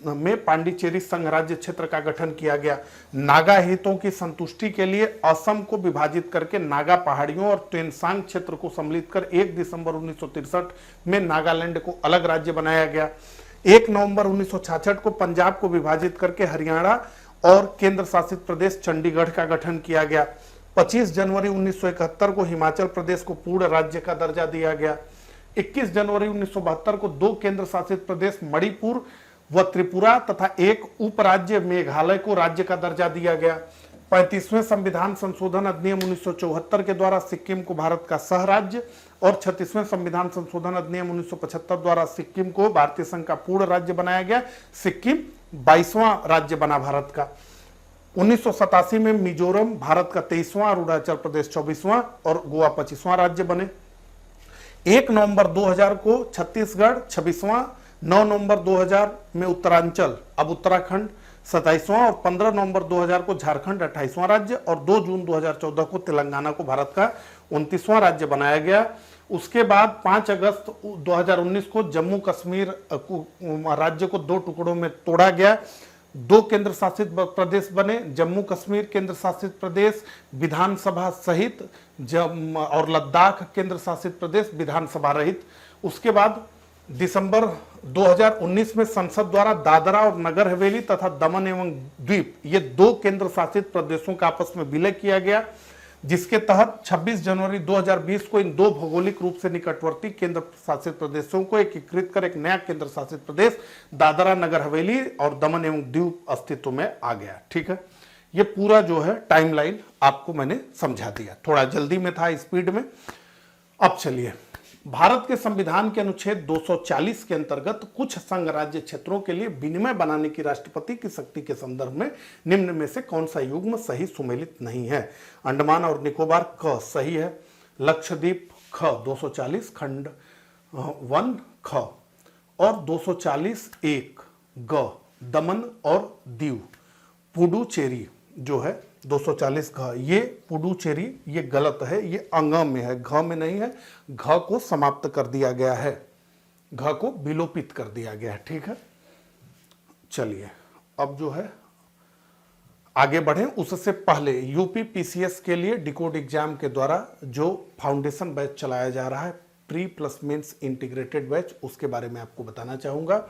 में पांडिचेरी संघ राज्य क्षेत्र का गठन किया गया। नागा हितों की संतुष्टि के लिए असम को विभाजित करके नागा पहाड़ियों और ट्वेनसांग क्षेत्र को सम्मिलित कर 1 दिसंबर 1963 में नागालैंड को अलग राज्य बनाया गया। 1 नवंबर 1966 को पंजाब को विभाजित करके हरियाणा और केंद्र शासित प्रदेश चंडीगढ़ का गठन किया गया। 25 जनवरी 1971 को हिमाचल प्रदेश को पूर्ण राज्य का दर्जा दिया गया। 21 जनवरी 1972 को 2 केंद्र शासित प्रदेश मणिपुर व त्रिपुरा तथा एक उपराज्य मेघालय को राज्य का दर्जा दिया गया। 35वें संविधान संशोधन अधिनियम 1974 के द्वारा सिक्किम को भारत का सह राज्य और 36वें संविधान संशोधन अधिनियम 1975 द्वारा सिक्किम को भारतीय संघ का पूर्ण राज्य बनाया गया। सिक्किम 22वां राज्य बना भारत का। 1987 में मिजोरम भारत का 23वां, अरुणाचल प्रदेश 24वां और गोवा 25वां राज्य बने। 1 नवंबर 2000 को छत्तीसगढ़ 26वां, 9 नवंबर 2000 में उत्तरांचल अब उत्तराखंड 27वां और 15 नवंबर 2000 को झारखंड 28वां राज्य और 2 जून 2014 को तेलंगाना को भारत का 29वां राज्य बनाया गया। उसके बाद 5 अगस्त 2019 को जम्मू कश्मीर राज्य को 2 टुकड़ों में तोड़ा गया। 2 केंद्र शासित प्रदेश बने, जम्मू कश्मीर केंद्र शासित प्रदेश विधानसभा सहित, और लद्दाख केंद्र शासित प्रदेश विधानसभा रहित। उसके बाद दिसंबर 2019 में संसद द्वारा दादरा और नगर हवेली तथा दमन एवं द्वीप ये 2 केंद्र शासित प्रदेशों का आपस में विलय किया गया, जिसके तहत 26 जनवरी 2020 को इन 2 भौगोलिक रूप से निकटवर्ती केंद्र शासित प्रदेशों को एकीकृत कर एक नया केंद्र शासित प्रदेश दादरा नगर हवेली और दमन एवं द्वीप अस्तित्व में आ गया। ठीक है, ये पूरा जो है टाइमलाइन आपको मैंने समझा दिया, थोड़ा जल्दी में था, स्पीड में। अब चलिए, भारत के संविधान के अनुच्छेद 240 के अंतर्गत कुछ संघ राज्य क्षेत्रों के लिए विनिमय बनाने की राष्ट्रपति की शक्ति के संदर्भ में निम्न में से कौन सा युग्म सही सुमेलित नहीं है? अंडमान और निकोबार क सही है, लक्षद्वीप ख 240 खंड 1 ख और 240 1 ग, दमन और दीव, पुडुचेरी जो है 240 घ, ये पुडुचेरी ये गलत है, ये अंग में है, घ में नहीं है, घ को समाप्त कर दिया गया है, घ को विलोपित कर दिया गया है। ठीक है, चलिए अब जो है आगे बढ़े। उससे पहले यूपी पीसीएस के लिए डिकोड एग्जाम के द्वारा जो फाउंडेशन बैच चलाया जा रहा है, pre plus mains integrated batch, उसके बारे में आपको बताना चाहूंगा।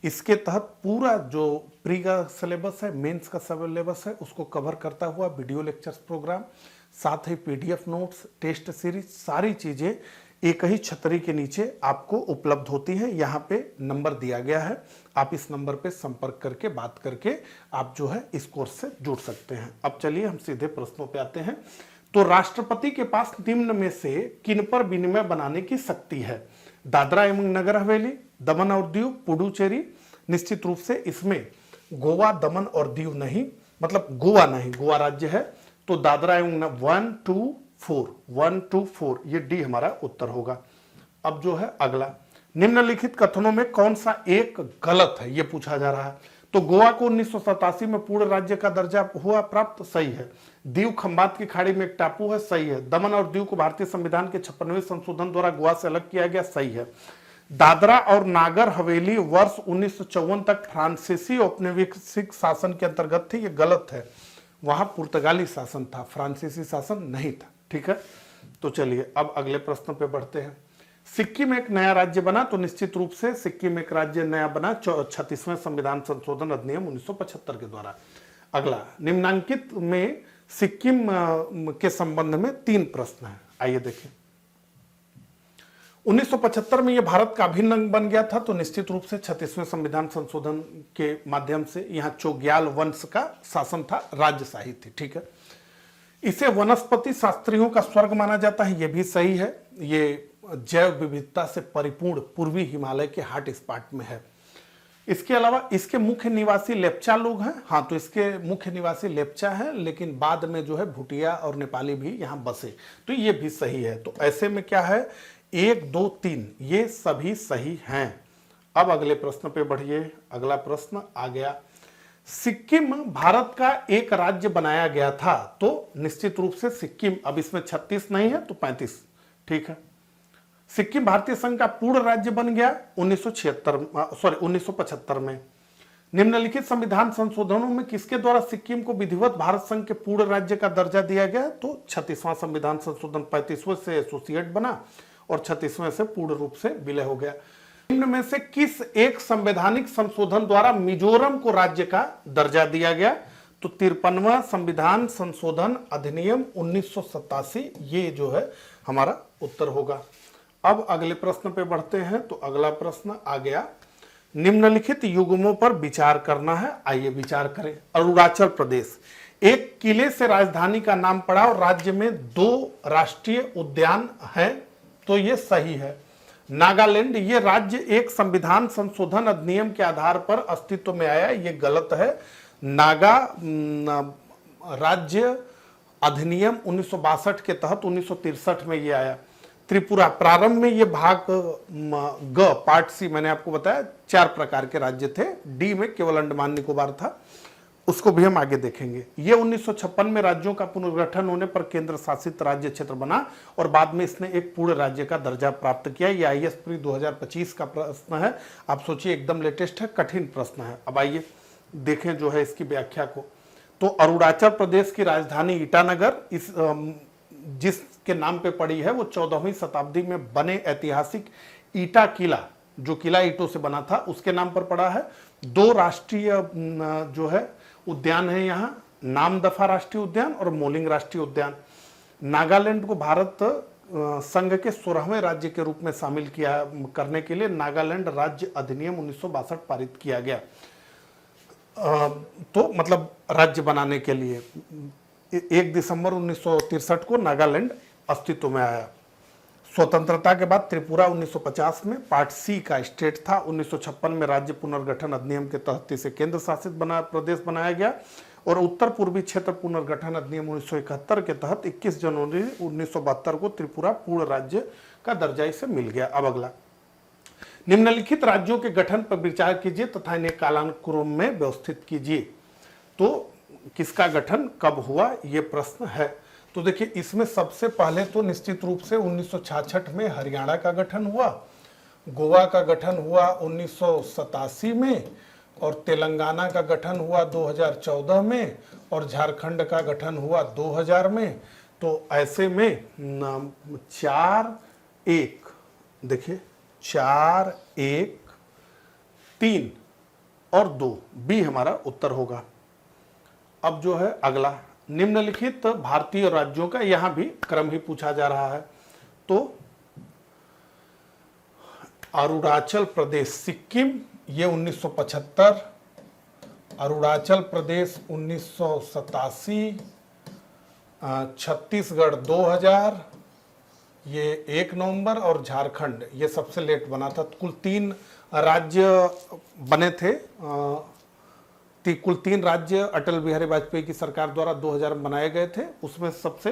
इसके तहत पूरा जो प्री का सिलेबस है, मेंस का सिलेबस है, उसको कवर करता हुआ वीडियो लेक्चर्स प्रोग्राम, साथ ही पीडीएफ नोट्स, टेस्ट सीरीज, सारी चीजें एक ही छतरी के नीचे आपको उपलब्ध होती हैं। यहाँ पे नंबर दिया गया है, आप इस नंबर पे संपर्क करके बात करके आप जो है इस कोर्स से जुड़ सकते हैं। अब चलिए हम सीधे प्रश्नों पे आते हैं। तो राष्ट्रपति के पास निम्न में से किन पर विनिमय बनाने की शक्ति है? दादरा एवं नगर हवेली, दमन और दीव, पुडुचेरी। निश्चित रूप से इसमें गोवा, दमन और दीव नहीं, मतलब गोवा नहीं, गोवा राज्य है, तो दादरा एवं 1 2 4 ये डी हमारा उत्तर होगा। अब जो है अगला, निम्नलिखित कथनों में कौन सा एक गलत है, ये पूछा जा रहा है। तो गोवा को 1987 में पूर्ण राज्य का दर्जा हुआ प्राप्त, सही है। दीव खंबात की खाड़ी में एक टापू है, सही है। दमन और दीव को भारतीय संविधान के 56वें संशोधन द्वारा गोवा से अलग किया गया, सही है। दादरा और नागर हवेली वर्ष 1954 तक फ्रांसीसी औपनिवेशिक शासन के अंतर्गत थी, ये गलत है। वहां पुर्तगाली शासन था, फ्रांसीसी शासन नहीं था। ठीक है, तो चलिए अब अगले प्रश्न पे बढ़ते हैं। सिक्किम एक नया राज्य बना, तो निश्चित रूप से सिक्किम एक राज्य नया बना 36वें संविधान संशोधन अधिनियम 1975 के द्वारा। अगला, निम्नांकित में सिक्किम के संबंध में 3 प्रश्न है, आइए देखें। 1975 में यह भारत का अभिन्न अंग बन गया था, तो निश्चित रूप से 36वें संविधान संशोधन के माध्यम से यहां चोग्याल वंश का शासन था, राजशाही थी। ठीक है, इसे वनस्पति शास्त्रियों का स्वर्ग माना जाता है, यह भी सही है। ये जैव विविधता से परिपूर्ण पूर्वी हिमालय के हॉट स्पॉट में है। इसके अलावा इसके मुख्य निवासी लेप्चा लोग हैं, हाँ, तो इसके मुख्य निवासी लेप्चा हैं, लेकिन बाद में जो है भूटिया और नेपाली भी यहाँ बसे, तो ये भी सही है। तो ऐसे में क्या है, 1 2 3 ये सभी सही हैं। अब अगले प्रश्न पे बढ़िए। अगला प्रश्न आ गया, सिक्किम भारत का एक राज्य बनाया गया था, तो निश्चित रूप से सिक्किम, अब इसमें 36 नहीं है तो 35। ठीक है, सिक्किम भारतीय संघ का पूर्ण राज्य बन गया 1975 में। निम्नलिखित संविधान संशोधनों में किसके द्वारा सिक्किम को विधिवत भारत संघ के पूर्ण राज्य का दर्जा दिया गया? तो 36वां संविधान संशोधन 35वें से एसोसिएट बना और 36वें से पूर्ण रूप से विलय हो गया। निम्न में से किस एक संवैधानिक संशोधन द्वारा मिजोरम को राज्य का दर्जा दिया गया? तो 53वां संविधान संशोधन अधिनियम 1987, ये जो है हमारा उत्तर होगा। अब अगले प्रश्न पे बढ़ते हैं। तो अगला प्रश्न आ गया, निम्नलिखित युग्मों पर विचार करना है, आइए विचार करें। अरुणाचल प्रदेश एक किले से राजधानी का नाम पड़ा और राज्य में 2 राष्ट्रीय उद्यान हैं, तो ये सही है। नागालैंड ये राज्य एक संविधान संशोधन अधिनियम के आधार पर अस्तित्व में आया, ये गलत है। नागा राज्य अधिनियम 1962 के तहत 1963 में ये आया। त्रिपुरा प्रारंभ में ये भाग ग पार्ट सी मैंने आपको बताया 4 प्रकार के राज्य थे, डी में केवल अंडमान निकोबार था, उसको भी हम आगे देखेंगे। ये 1956 में राज्यों का पुनर्गठन होने पर केंद्र शासित राज्य क्षेत्र बना और बाद में इसने एक पूर्ण राज्य का दर्जा प्राप्त किया। ये IAS प्री 2025 का प्रश्न है, आप सोचिए एकदम लेटेस्ट है, कठिन प्रश्न है। अब आइए देखें जो है इसकी व्याख्या को। तो अरुणाचल प्रदेश की राजधानी ईटानगर जिसके नाम पे पड़ी है वो 14वीं शताब्दी में बने ऐतिहासिक ईटा किला, जो किला ईंटों से बना था, उसके नाम पर पड़ा है। 2 राष्ट्रीय जो है उद्यान है यहाँ, नामदफा राष्ट्रीय उद्यान और मोलिंग राष्ट्रीय उद्यान। नागालैंड को भारत संघ के 16वें राज्य के रूप में शामिल करने के लिए नागालैंड राज्य अधिनियम 1962 पारित किया गया। तो मतलब राज्य बनाने के लिए 1 दिसंबर 1963 को नागालैंड अस्तित्व में आया। स्वतंत्रता के बाद त्रिपुरा 1950 में पार्ट सी का स्टेट था। 1956 में राज्य पुनर्गठन अधिनियम के तहत इसे केंद्र शासित प्रदेश बनाया गया और उत्तर पूर्वी क्षेत्र पुनर्गठन अधिनियम 1971 के तहत 21 जनवरी 1972 को त्रिपुरा पूर्ण राज्य का दर्जा इसे मिल गया। अब अगला, निम्नलिखित राज्यों के गठन पर विचार कीजिए तथा इन्हें कालानुक्रम में व्यवस्थित कीजिए। तो किसका गठन कब हुआ ये प्रश्न है। तो देखिए इसमें सबसे पहले तो निश्चित रूप से 1966 में हरियाणा का गठन हुआ, गोवा का गठन हुआ 1987 में और तेलंगाना का गठन हुआ 2014 में और झारखंड का गठन हुआ 2000 में। तो ऐसे में 4-1 देखिए 4, 1, 3 और 2 बी हमारा उत्तर होगा। अब जो है अगला, निम्नलिखित भारतीय राज्यों का यहां भी क्रम ही पूछा जा रहा है। तो अरुणाचल प्रदेश, सिक्किम ये 1975, अरुणाचल प्रदेश 1987, छत्तीसगढ़ 2000 ये 1 नवंबर और झारखंड ये सबसे लेट बना था। कुल 3 राज्य बने थे, कुल 3 राज्य अटल बिहारी वाजपेयी की सरकार द्वारा 2000 में बनाए गए थे। उसमें सबसे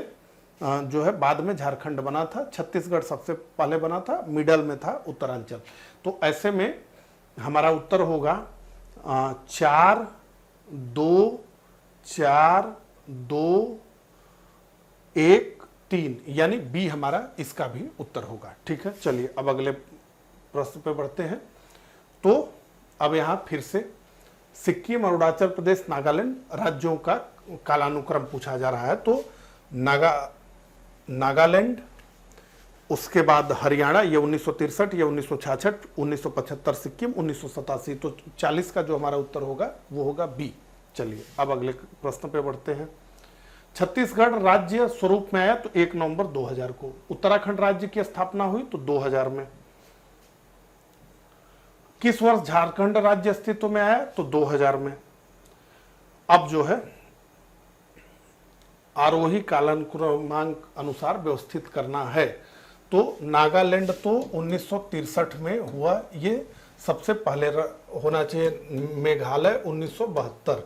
जो है बाद में झारखंड बना था, छत्तीसगढ़ सबसे पहले बना था, मिडल में था उत्तरांचल। तो ऐसे में हमारा उत्तर होगा 4, 2, 4, 2, 1, 3 यानी बी हमारा इसका भी उत्तर होगा। ठीक है, चलिए अब अगले प्रश्न पे बढ़ते हैं। तो अब यहां फिर से सिक्किम, अरुणाचल प्रदेश, नागालैंड राज्यों का कालानुक्रम पूछा जा रहा है। तो नागालैंड, उसके बाद हरियाणा ये 1963, ये 1966, 1975 सिक्किम, 1987। तो 40 का जो हमारा उत्तर होगा वो होगा बी। चलिए अब अगले प्रश्न पे बढ़ते हैं। छत्तीसगढ़ राज्य स्वरूप में आया तो 1 नवंबर 2000 को। उत्तराखंड राज्य की स्थापना हुई तो 2000 में। किस वर्ष झारखंड राज्य अस्तित्व में आया तो 2000 में। अब जो है आरोही कालानुक्रमांक अनुसार व्यवस्थित करना है। तो नागालैंड तो 1963 में हुआ, ये सबसे पहले होना चाहिए। मेघालय 1972।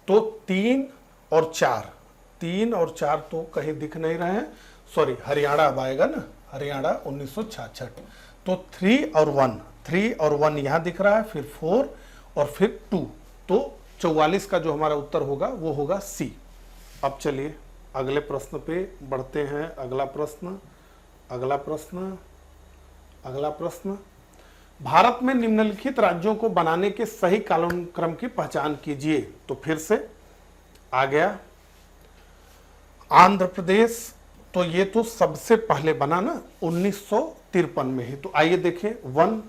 तो 3 और 4 तो कहीं दिख नहीं रहे हैं, सॉरी हरियाणा अब आएगा ना, हरियाणा 1966। तो 3 और 1 यहां दिख रहा है, फिर 4 और फिर 2। तो 44 का जो हमारा उत्तर होगा वो होगा सी। अब चलिए अगले प्रश्न पे बढ़ते हैं। अगला प्रश्न, भारत में निम्नलिखित राज्यों को बनाने के सही कालानुक्रम की पहचान कीजिए। तो फिर से आ गया आंध्र प्रदेश, तो ये तो सबसे पहले बना ना 1953 में ही। तो आइए देखें 1,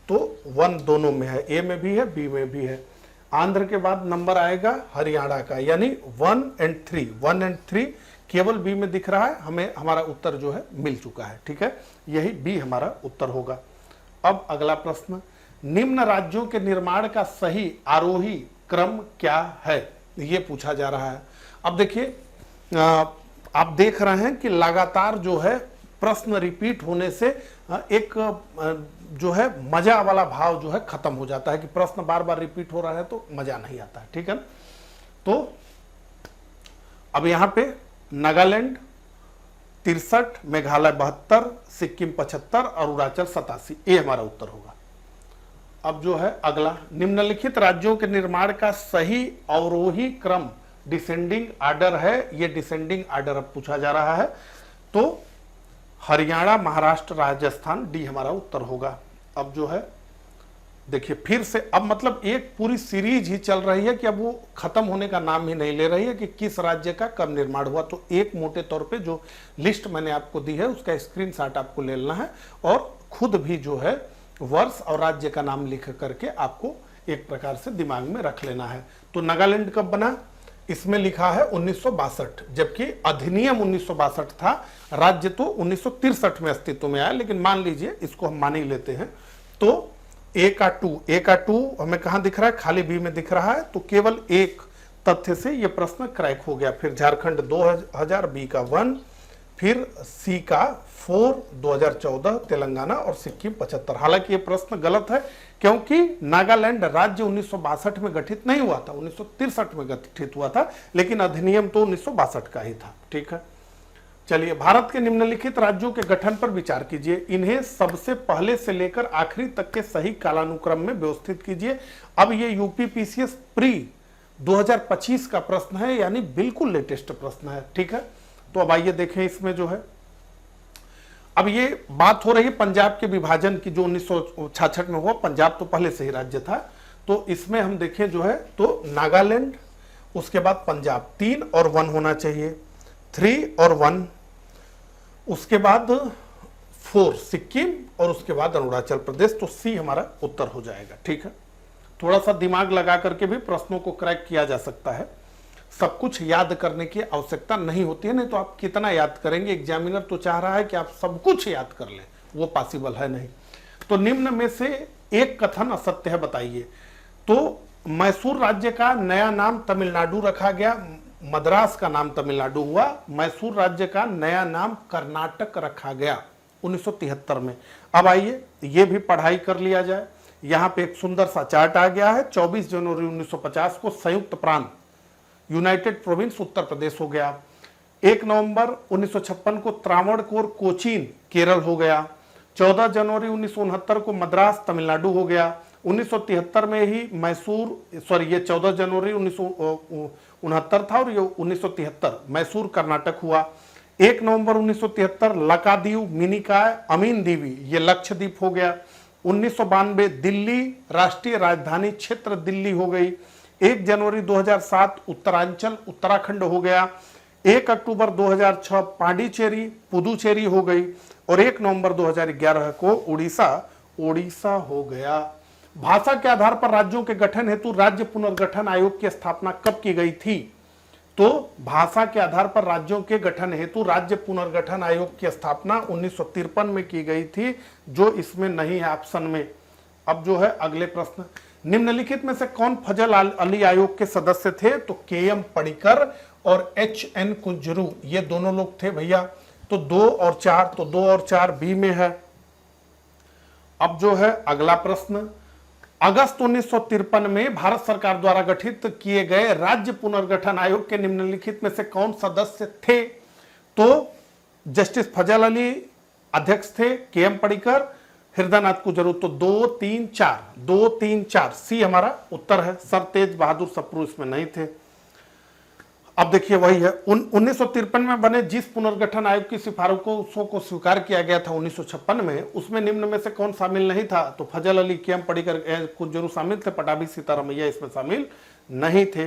तो 1 दोनों में है, ए में भी है बी में भी है। आंध्र के बाद नंबर आएगा हरियाणा का, यानी 1 और 3 केवल बी में दिख रहा है, हमें हमारा उत्तर जो है मिल चुका है। ठीक है, यही बी हमारा उत्तर होगा। अब अगला प्रश्न, निम्न राज्यों के निर्माण का सही आरोही क्रम क्या है, ये पूछा जा रहा है। अब देखिए आप देख रहे हैं कि लगातार जो है प्रश्न रिपीट होने से एक जो है मजा वाला भाव जो है खत्म हो जाता है कि प्रश्न बार बार रिपीट हो रहा है तो मजा नहीं आता है। ठीक है ना, तो अब यहां पे नागालैंड 63, मेघालय 72, सिक्किम 75, अरुणाचल 87, ये हमारा उत्तर होगा। अब जो है अगला, निम्नलिखित राज्यों के निर्माण का सही अवरोही क्रम डिसेंडिंग आर्डर है। ये डिसेंडिंग आर्डर अब पूछा जा रहा है, तो हरियाणा, महाराष्ट्र, राजस्थान, डी हमारा उत्तर होगा। अब जो है देखिए फिर से, अब मतलब एक पूरी सीरीज ही चल रही है कि अब वो खत्म होने का नाम ही नहीं ले रही है कि किस राज्य का कब निर्माण हुआ। तो एक मोटे तौर पे जो लिस्ट मैंने आपको दी है उसका स्क्रीनशॉट आपको ले लेना है और खुद भी जो है वर्ष और राज्य का नाम लिख करके आपको एक प्रकार से दिमाग में रख लेना है। तो नागालैंड कब बना, इसमें लिखा है 1962, जबकि अधिनियम 1962 था, राज्य तो 1963 में अस्तित्व में आया, लेकिन मान लीजिए इसको हम मान ही लेते हैं। तो ए का टू हमें कहां दिख रहा है, खाली बी में दिख रहा है, तो केवल एक तथ्य से यह प्रश्न क्रैक हो गया। फिर झारखंड 2000, बी का 1, फिर सी का 4, 2014, तेलंगाना और सिक्किम 75। हालांकि यह प्रश्न गलत है क्योंकि नागालैंड राज्य 1962 में गठित नहीं हुआ था, 1963 में गठित हुआ था, लेकिन अधिनियम तो 1962 का ही था। ठीक है, चलिए भारत के निम्नलिखित राज्यों के गठन पर विचार कीजिए। इन्हें सबसे पहले से लेकर आखिरी तक के सही कालानुक्रम में व्यवस्थित कीजिए। अब ये यूपीपीसीएस प्री 2025 का प्रश्न है, यानी बिल्कुल लेटेस्ट प्रश्न है। ठीक है, तो अब आइए देखें इसमें जो है, अब ये बात हो रही है पंजाब के विभाजन की, जो 1966 में हुआ। पंजाब तो पहले से ही राज्य था, तो इसमें हम देखें जो है, तो नागालैंड, उसके बाद पंजाब, 3 और 1 होना चाहिए, 3 और 1, उसके बाद 4 सिक्किम और उसके बाद अरुणाचल प्रदेश। तो सी हमारा उत्तर हो जाएगा। ठीक है, थोड़ा सा दिमाग लगा करके भी प्रश्नों को क्रैक किया जा सकता है, सब कुछ याद करने की आवश्यकता नहीं होती है, नहीं तो आप कितना याद करेंगे। एग्जामिनर तो चाह रहा है कि आप सब कुछ याद कर लें, वो पॉसिबल है नहीं। तो निम्न में से एक कथन असत्य है, बताइए। तो मैसूर राज्य का नया नाम तमिलनाडु रखा गया, मद्रास का नाम तमिलनाडु हुआ, मैसूर राज्य का नया नाम कर्नाटक रखा गया 1973 में। अब आइए ये भी पढ़ाई कर लिया जाए। यहां पे एक सुंदर सा चार्ट आ गया है। 24 जनवरी 1950 को संयुक्त प्रांत यूनाइटेड प्रोविंस उत्तर प्रदेश हो गया। 1 नवंबर 1956 को त्रावणकोर कोचीन केरल हो गया। 14 जनवरी 1969 को मद्रास तमिलनाडु हो गया। 1973 में ही मैसूर, सॉरी ये 14 जनवरी 1969 था और ये 1973 मैसूर कर्नाटक हुआ। 1 नवंबर 1973 लकादीव, मिनिकाय, अमीन दीवी, ये लक्षद्वीप हो गया। 1992 दिल्ली राष्ट्रीय राजधानी क्षेत्र दिल्ली हो गई। 1 जनवरी 2007 उत्तरांचल उत्तराखंड हो गया। 1 अक्टूबर 2006 पांडिचेरी पुदुचेरी हो गई और 1 नवंबर 2011 को उड़ीसा हो गया। भाषा के आधार पर राज्यों के गठन हेतु राज्य पुनर्गठन आयोग की स्थापना कब की गई थी? तो भाषा के आधार पर राज्यों के गठन हेतु राज्य पुनर्गठन आयोग की स्थापना 1953 में की गई थी, जो इसमें नहीं है ऑप्शन में। अब जो है अगले प्रश्न, निम्नलिखित में से कौन फजल अली आयोग के सदस्य थे? तो KM पडिक्कर और HN कुंजरू, ये दोनों लोग थे भैया। तो 2 और 4, तो 2 और 4 बी में है। अब जो है अगला प्रश्न, अगस्त 1953 में भारत सरकार द्वारा गठित किए गए राज्य पुनर्गठन आयोग के निम्नलिखित में से कौन सदस्य थे? तो जस्टिस फजल अली अध्यक्ष थे, KM पडिक्कर, हृदयनाथ कुंजरू। तो 2, 3, 4 सी हमारा उत्तर है। सर तेज बहादुर सप्रू इसमें नहीं थे। अब देखिए वही है, 1953 में बने जिस पुनर्गठन आयोग की सिफारिशों को स्वीकार किया गया था 1956 में, उसमें निम्न में से कौन शामिल नहीं था? तो फजल अली, KM पडिक्कर, कुंजरू शामिल थे, पटाभी सीतारामैया इसमें शामिल नहीं थे।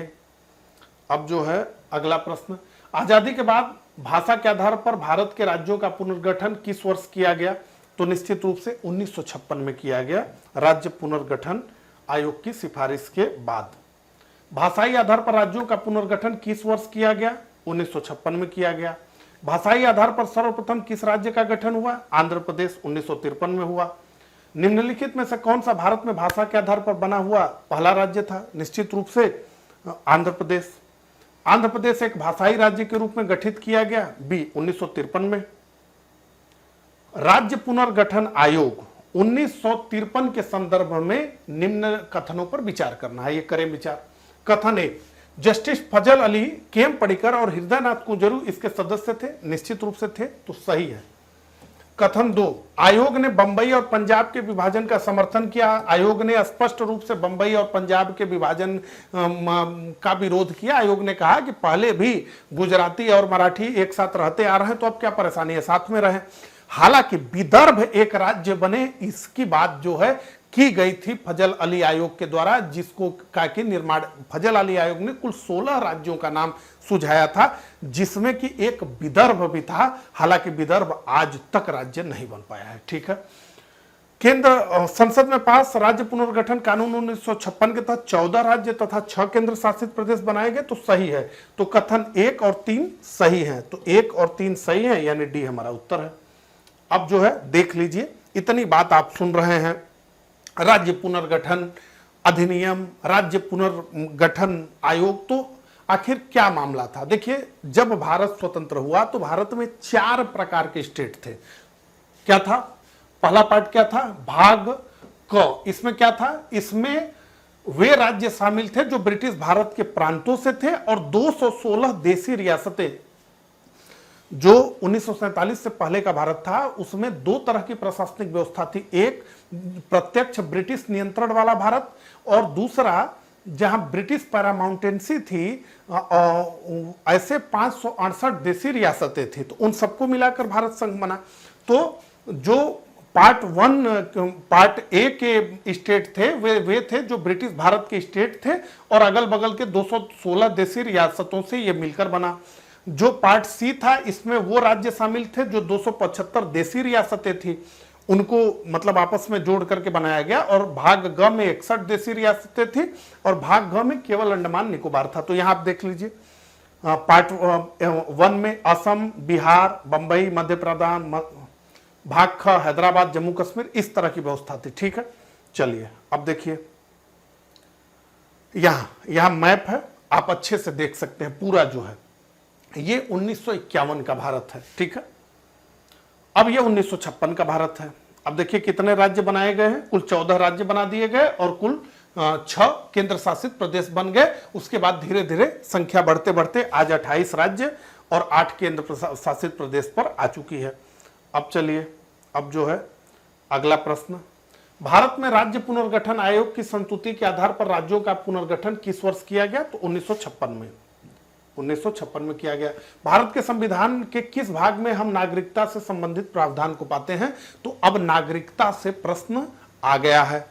अब जो है अगला प्रश्न, आजादी के बाद भाषा के आधार पर भारत के राज्यों का पुनर्गठन किस वर्ष किया गया? तो निश्चित रूप से 1956 में किया गया, राज्य पुनर्गठन आयोग की सिफारिश के बाद। भाषाई आधार पर राज्यों का पुनर्गठन किस वर्ष किया गया? 1956 में किया गया। भाषाई आधार पर सर्वप्रथम किस राज्य का गठन हुआ? आंध्र प्रदेश, 1953 में हुआ। निम्नलिखित में से कौन सा भारत में भाषा के आधार पर बना हुआ पहला राज्य था? निश्चित रूप से आंध्र प्रदेश। आंध्र प्रदेश एक भाषाई राज्य के रूप में गठित किया गया, बी 1953 में। राज्य पुनर्गठन आयोग 1953 के संदर्भ में निम्न कथनों पर विचार करना है, ये करें विचार। कथन 1, जस्टिस फजल अली, केएम पडिक्कर और हृदयनाथ कुंजरू इसके सदस्य थे, निश्चित रूप से थे, तो सही है। कथन 2, आयोग ने बंबई और पंजाब के विभाजन का समर्थन किया। आयोग ने स्पष्ट रूप से बंबई और पंजाब के विभाजन का विरोध किया। आयोग ने कहा कि पहले भी गुजराती और मराठी एक साथ रहते आ रहे हैं, तो अब क्या परेशानी है, साथ में रहे। हालांकि विदर्भ एक राज्य बने, इसकी बात जो है की गई थी फजल अली आयोग के द्वारा, जिसको का कि निर्माण फजल अली आयोग ने कुल 16 राज्यों का नाम सुझाया था, जिसमें कि एक विदर्भ भी था। हालांकि विदर्भ आज तक राज्य नहीं बन पाया है। ठीक है। केंद्र संसद में पास राज्य पुनर्गठन कानून 1956 के तहत 14 राज्य तथा 6 केंद्र शासित प्रदेश बनाए गए, तो सही है। तो कथन 1 और 3 सही है, तो 1 और 3 सही है, यानी डी हमारा उत्तर है। अब जो है देख लीजिए, इतनी बात आप सुन रहे हैं, राज्य पुनर्गठन अधिनियम, राज्य पुनर्गठन आयोग, तो आखिर क्या मामला था। देखिए, जब भारत स्वतंत्र हुआ तो भारत में 4 प्रकार के स्टेट थे। क्या था? पहला पार्ट क्या था? भाग क। इसमें क्या था? इसमें वे राज्य शामिल थे जो ब्रिटिश भारत के प्रांतों से थे, और 216 देसी रियासतें। जो 1947 से पहले का भारत था, उसमें 2 तरह की प्रशासनिक व्यवस्था थी। एक प्रत्यक्ष ब्रिटिश नियंत्रण वाला भारत, और दूसरा जहां ब्रिटिश पैरामाउंटेंसी थी, ऐसे 568 देसी रियासतें थी। तो उन सबको मिलाकर भारत संघ बना। तो जो पार्ट ए के स्टेट थे, वे थे जो ब्रिटिश भारत के स्टेट थे, और अगल बगल के 216 देसी रियासतों से ये मिलकर बना। जो पार्ट सी था, इसमें वो राज्य शामिल थे जो 275 देसी रियासतें थी, उनको मतलब आपस में जोड़ करके बनाया गया। और भाग ग में 61 देसी रियासतें थी, और भाग घ में केवल अंडमान निकोबार था। तो यहां आप देख लीजिए, पार्ट 1 में असम, बिहार, बंबई, मध्य प्रदेश, भाग ख हैदराबाद, जम्मू कश्मीर, इस तरह की व्यवस्था थी। ठीक है। चलिए अब देखिए, यहां मैप है, आप अच्छे से देख सकते हैं। पूरा जो है ये 1951 का भारत है। ठीक है। अब ये 1956 का भारत है। अब देखिए कितने राज्य बनाए गए हैं, कुल 14 राज्य बना दिए गए, और कुल 6 केंद्र शासित प्रदेश बन गए। उसके बाद धीरे धीरे संख्या बढ़ते बढ़ते आज 28 राज्य और 8 केंद्र शासित प्रदेश पर आ चुकी है। अब चलिए, अब जो है अगला प्रश्न, भारत में राज्य पुनर्गठन आयोग की संस्तुति के आधार पर राज्यों का पुनर्गठन किस वर्ष किया गया? तो 1956 में। 1956 में किया गया। भारत के संविधान के किस भाग में हम नागरिकता से संबंधित प्रावधान को पाते हैं? तो अब नागरिकता से प्रश्न आ गया है,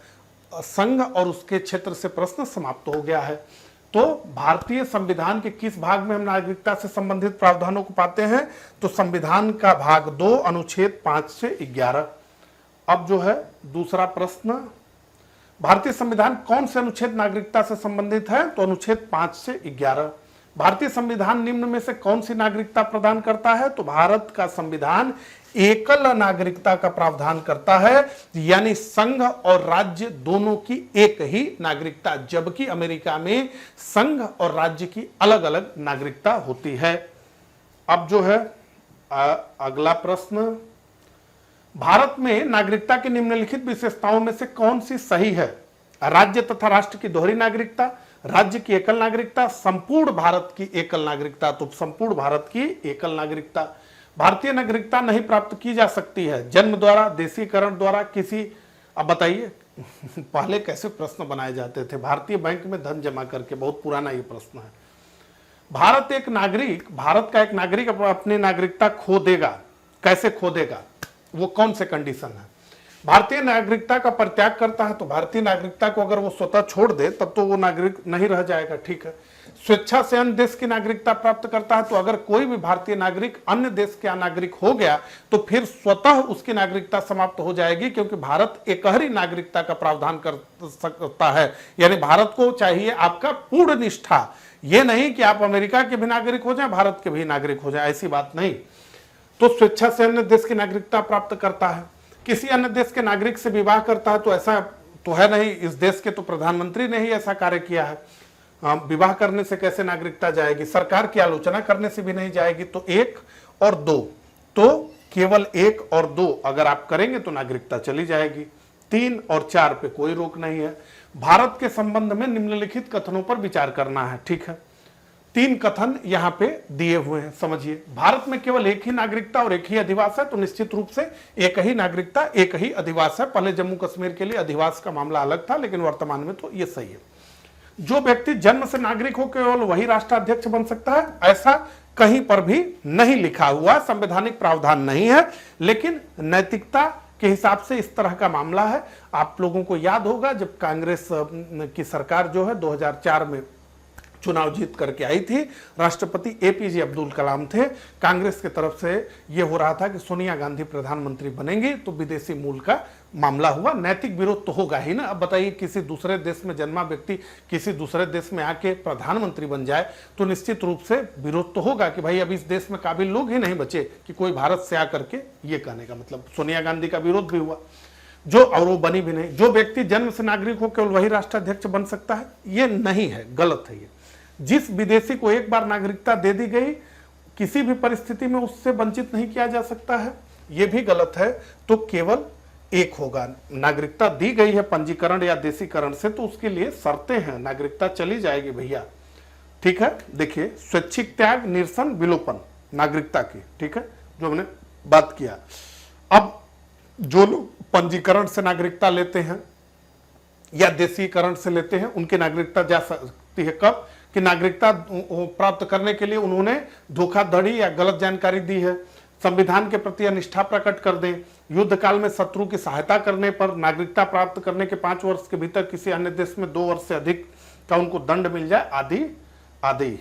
संघ और उसके क्षेत्र से प्रश्न समाप्त हो गया है। तो भारतीय संविधान के किस भाग में हम नागरिकता से संबंधित प्रावधानों को पाते हैं? तो संविधान का भाग 2 अनुच्छेद 5 से 11। अब जो है दूसरा प्रश्न, भारतीय संविधान कौन से अनुच्छेद नागरिकता से संबंधित है? तो अनुच्छेद 5 से 11। भारतीय संविधान निम्न में से कौन सी नागरिकता प्रदान करता है? तो भारत का संविधान एकल नागरिकता का प्रावधान करता है, यानी संघ और राज्य दोनों की एक ही नागरिकता, जबकि अमेरिका में संघ और राज्य की अलग अलग नागरिकता होती है। अब जो है अगला प्रश्न, भारत में नागरिकता की निम्नलिखित विशेषताओं में से कौन सी सही है? राज्य तथा राष्ट्र की दोहरी नागरिकता, राज्य की एकल नागरिकता, संपूर्ण भारत की एकल नागरिकता। तो संपूर्ण भारत की एकल नागरिकता। भारतीय नागरिकता नहीं प्राप्त की जा सकती है जन्म द्वारा, देशीकरण द्वारा, किसी। अब बताइए पहले कैसे प्रश्न बनाए जाते थे? भारतीय बैंक में धन जमा करके, बहुत पुराना ये प्रश्न है। भारत का एक नागरिक अपनी नागरिकता खो देगा, कैसे खो देगा? वो कौन से कंडीशन है? भारतीय नागरिकता का परित्याग करता है, तो भारतीय नागरिकता को अगर वो स्वतः छोड़ दे तब तो वो नागरिक नहीं रह जाएगा। ठीक है। स्वेच्छा से अन्य देश की नागरिकता प्राप्त करता है, तो अगर कोई भी भारतीय नागरिक अन्य देश का नागरिक हो गया तो फिर स्वतः उसकी नागरिकता समाप्त हो जाएगी, क्योंकि भारत एकहरी नागरिकता का प्रावधान कर सकता है। यानी भारत को चाहिए आपका पूर्ण निष्ठा, ये नहीं कि आप अमेरिका के भी नागरिक हो जाए, भारत के भी नागरिक हो जाए, ऐसी बात नहीं। तो स्वेच्छा से अन्य देश की नागरिकता प्राप्त करता है। किसी अन्य देश के नागरिक से विवाह करता है, तो ऐसा तो है नहीं, इस देश के तो प्रधानमंत्री ने ही ऐसा कार्य किया है। विवाह करने से कैसे नागरिकता जाएगी? सरकार की आलोचना करने से भी नहीं जाएगी। तो 1 और 2, तो केवल 1 और 2 अगर आप करेंगे तो नागरिकता चली जाएगी। 3 और 4 पे कोई रोक नहीं है। भारत के संबंध में निम्नलिखित कथनों पर विचार करना है। ठीक है। तीन कथन यहां पे दिए हुए हैं, समझिए। भारत में केवल एक ही नागरिकता और एक ही अधिवास है, तो निश्चित रूप से एक ही नागरिकता एक ही अधिवास है। पहले जम्मू कश्मीर के लिए अधिवास का मामला अलग था, लेकिन वर्तमान में तो ये सही है। जो व्यक्ति जन्म से नागरिक हो केवल वही राष्ट्राध्यक्ष बन सकता है, ऐसा कहीं पर भी नहीं लिखा हुआ, संवैधानिक प्रावधान नहीं है, लेकिन नैतिकता के हिसाब से इस तरह का मामला है। आप लोगों को याद होगा जब कांग्रेस की सरकार जो है 2004 में चुनाव जीत करके आई थी, राष्ट्रपति एपीजे अब्दुल कलाम थे, कांग्रेस की तरफ से यह हो रहा था कि सोनिया गांधी प्रधानमंत्री बनेंगी, तो विदेशी मूल का मामला हुआ। नैतिक विरोध तो होगा ही ना। अब बताइए, किसी दूसरे देश में जन्मा व्यक्ति किसी दूसरे देश में आके प्रधानमंत्री बन जाए तो निश्चित रूप से विरोध तो होगा कि भाई अब इस देश में काबिल लोग ही नहीं बचे कि कोई भारत से आकर के ये कहने का मतलब। सोनिया गांधी का विरोध भी हुआ जो, और वो बनी भी नहीं। जो व्यक्ति जन्म से नागरिक हो केवल वही राष्ट्राध्यक्ष बन सकता है, ये नहीं है, गलत है ये। जिस विदेशी को एक बार नागरिकता दे दी गई, किसी भी परिस्थिति में उससे वंचित नहीं किया जा सकता है, यह भी गलत है। तो केवल एक होगा। नागरिकता दी गई है पंजीकरण या देशीकरण से, तो उसके लिए शर्तें हैं, नागरिकता चली जाएगी भैया, ठीक है। देखिए, स्वैच्छिक त्याग, निरसन, विलोपन नागरिकता की, ठीक है, जो हमने बात किया। अब जो लोग पंजीकरण से नागरिकता लेते हैं या देशीकरण से लेते हैं, उनकी नागरिकता जा सकती है कब कि नागरिकता प्राप्त करने के लिए उन्होंने धोखाधड़ी या गलत जानकारी दी है, संविधान के प्रति अनिष्ठा प्रकट कर दें, युद्ध काल में शत्रु की सहायता करने पर, नागरिकता प्राप्त करने के 5 वर्ष के भीतर किसी अन्य देश में 2 वर्ष से अधिक का उनको दंड मिल जाए, आदि आदि।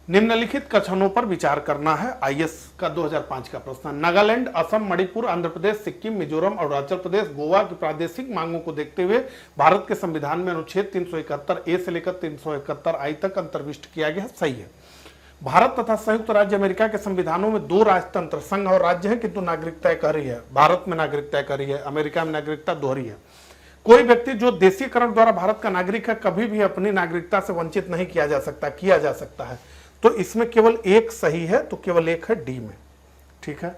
निम्नलिखित कथनों पर विचार करना है। आईएएस का 2005 का प्रश्न। नागालैंड, असम, मणिपुर, आंध्र प्रदेश, सिक्किम, मिजोरम और अरुणाचल प्रदेश, गोवा की प्रादेशिक मांगों को देखते हुए भारत के संविधान में अनुच्छेद 371 ए से लेकर 371 आई तक अंतर्विष्ट किया गया। सही है। भारत तथा संयुक्त राज्य अमेरिका के संविधानों में 2 राजतंत्र, संघ और राज्य है, किंतु नागरिकता कह रही है। भारत में नागरिकता कह रही है, अमेरिका में नागरिकता दोहरी है। कोई व्यक्ति जो देशीकरण द्वारा भारत का नागरिक है, कभी भी अपनी नागरिकता से वंचित नहीं किया जा सकता है। तो इसमें केवल एक सही है, तो केवल एक है डी में, ठीक है।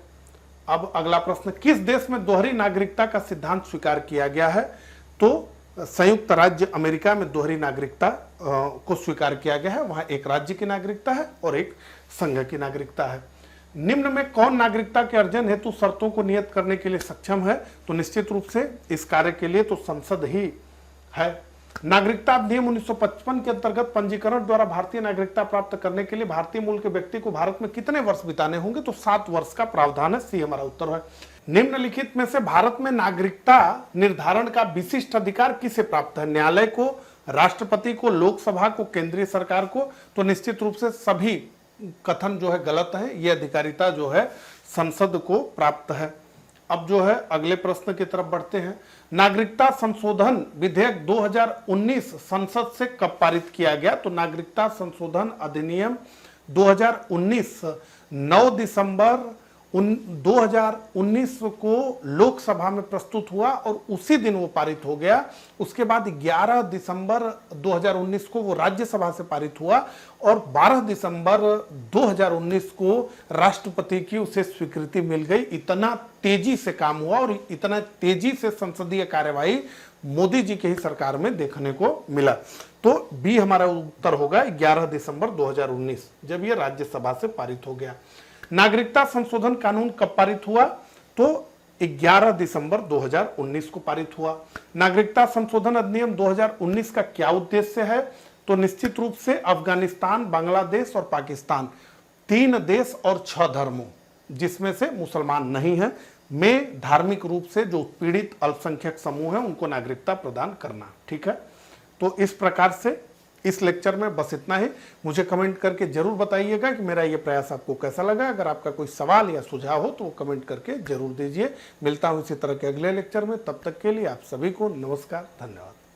अब अगला प्रश्न, किस देश में दोहरी नागरिकता का सिद्धांत स्वीकार किया गया है? तो संयुक्त राज्य अमेरिका में दोहरी नागरिकता को स्वीकार किया गया है। वहां एक राज्य की नागरिकता है और एक संघ की नागरिकता है। निम्न में कौन नागरिकता के अर्जन हेतु शर्तों को नियत करने के लिए सक्षम है? तो निश्चित रूप से इस कार्य के लिए तो संसद ही है। नागरिकता अधिनियम 1955 के अंतर्गत पंजीकरण द्वारा भारतीय नागरिकता प्राप्त करने के लिए भारतीय मूल के व्यक्ति को भारत में कितने वर्ष बिताने होंगे? तो 7 वर्ष का प्रावधान है। सी हमारा उत्तर है। निम्नलिखित में से भारत में नागरिकता निर्धारण का विशिष्ट अधिकार किसे प्राप्त है? न्यायालय को, राष्ट्रपति को, लोकसभा को, केंद्रीय सरकार को? तो निश्चित रूप से सभी कथन जो है गलत है। यह अधिकारिता जो है संसद को प्राप्त है। अब जो है अगले प्रश्न की तरफ बढ़ते हैं। नागरिकता संशोधन विधेयक 2019 संसद से कब पारित किया गया? तो नागरिकता संशोधन अधिनियम 2019 9 दिसंबर 2019 को लोकसभा में प्रस्तुत हुआ और उसी दिन वो पारित हो गया। उसके बाद 11 दिसंबर 2019 को वो राज्यसभा से पारित हुआ और 12 दिसंबर 2019 को राष्ट्रपति की उसे स्वीकृति मिल गई। इतना तेजी से काम हुआ और इतना तेजी से संसदीय कार्यवाही मोदी जी की ही सरकार में देखने को मिला। तो बी हमारा उत्तर होगा 11 दिसंबर 2019, जब ये राज्यसभा से पारित हो गया। नागरिकता संशोधन कानून कब पारित हुआ? तो 11 दिसंबर 2019 को पारित हुआ। नागरिकता संशोधन अधिनियम 2019 का क्या उद्देश्य है? तो निश्चित रूप से अफगानिस्तान, बांग्लादेश और पाकिस्तान, 3 देश और 6 धर्मों, जिसमें से मुसलमान नहीं है, में धार्मिक रूप से जो पीड़ित अल्पसंख्यक समूह है उनको नागरिकता प्रदान करना, ठीक है। तो इस प्रकार से इस लेक्चर में बस इतना ही। मुझे कमेंट करके जरूर बताइएगा कि मेरा ये प्रयास आपको कैसा लगा। अगर आपका कोई सवाल या सुझाव हो तो वो कमेंट करके जरूर दीजिए। मिलता हूं इसी तरह के अगले लेक्चर में। तब तक के लिए आप सभी को नमस्कार, धन्यवाद।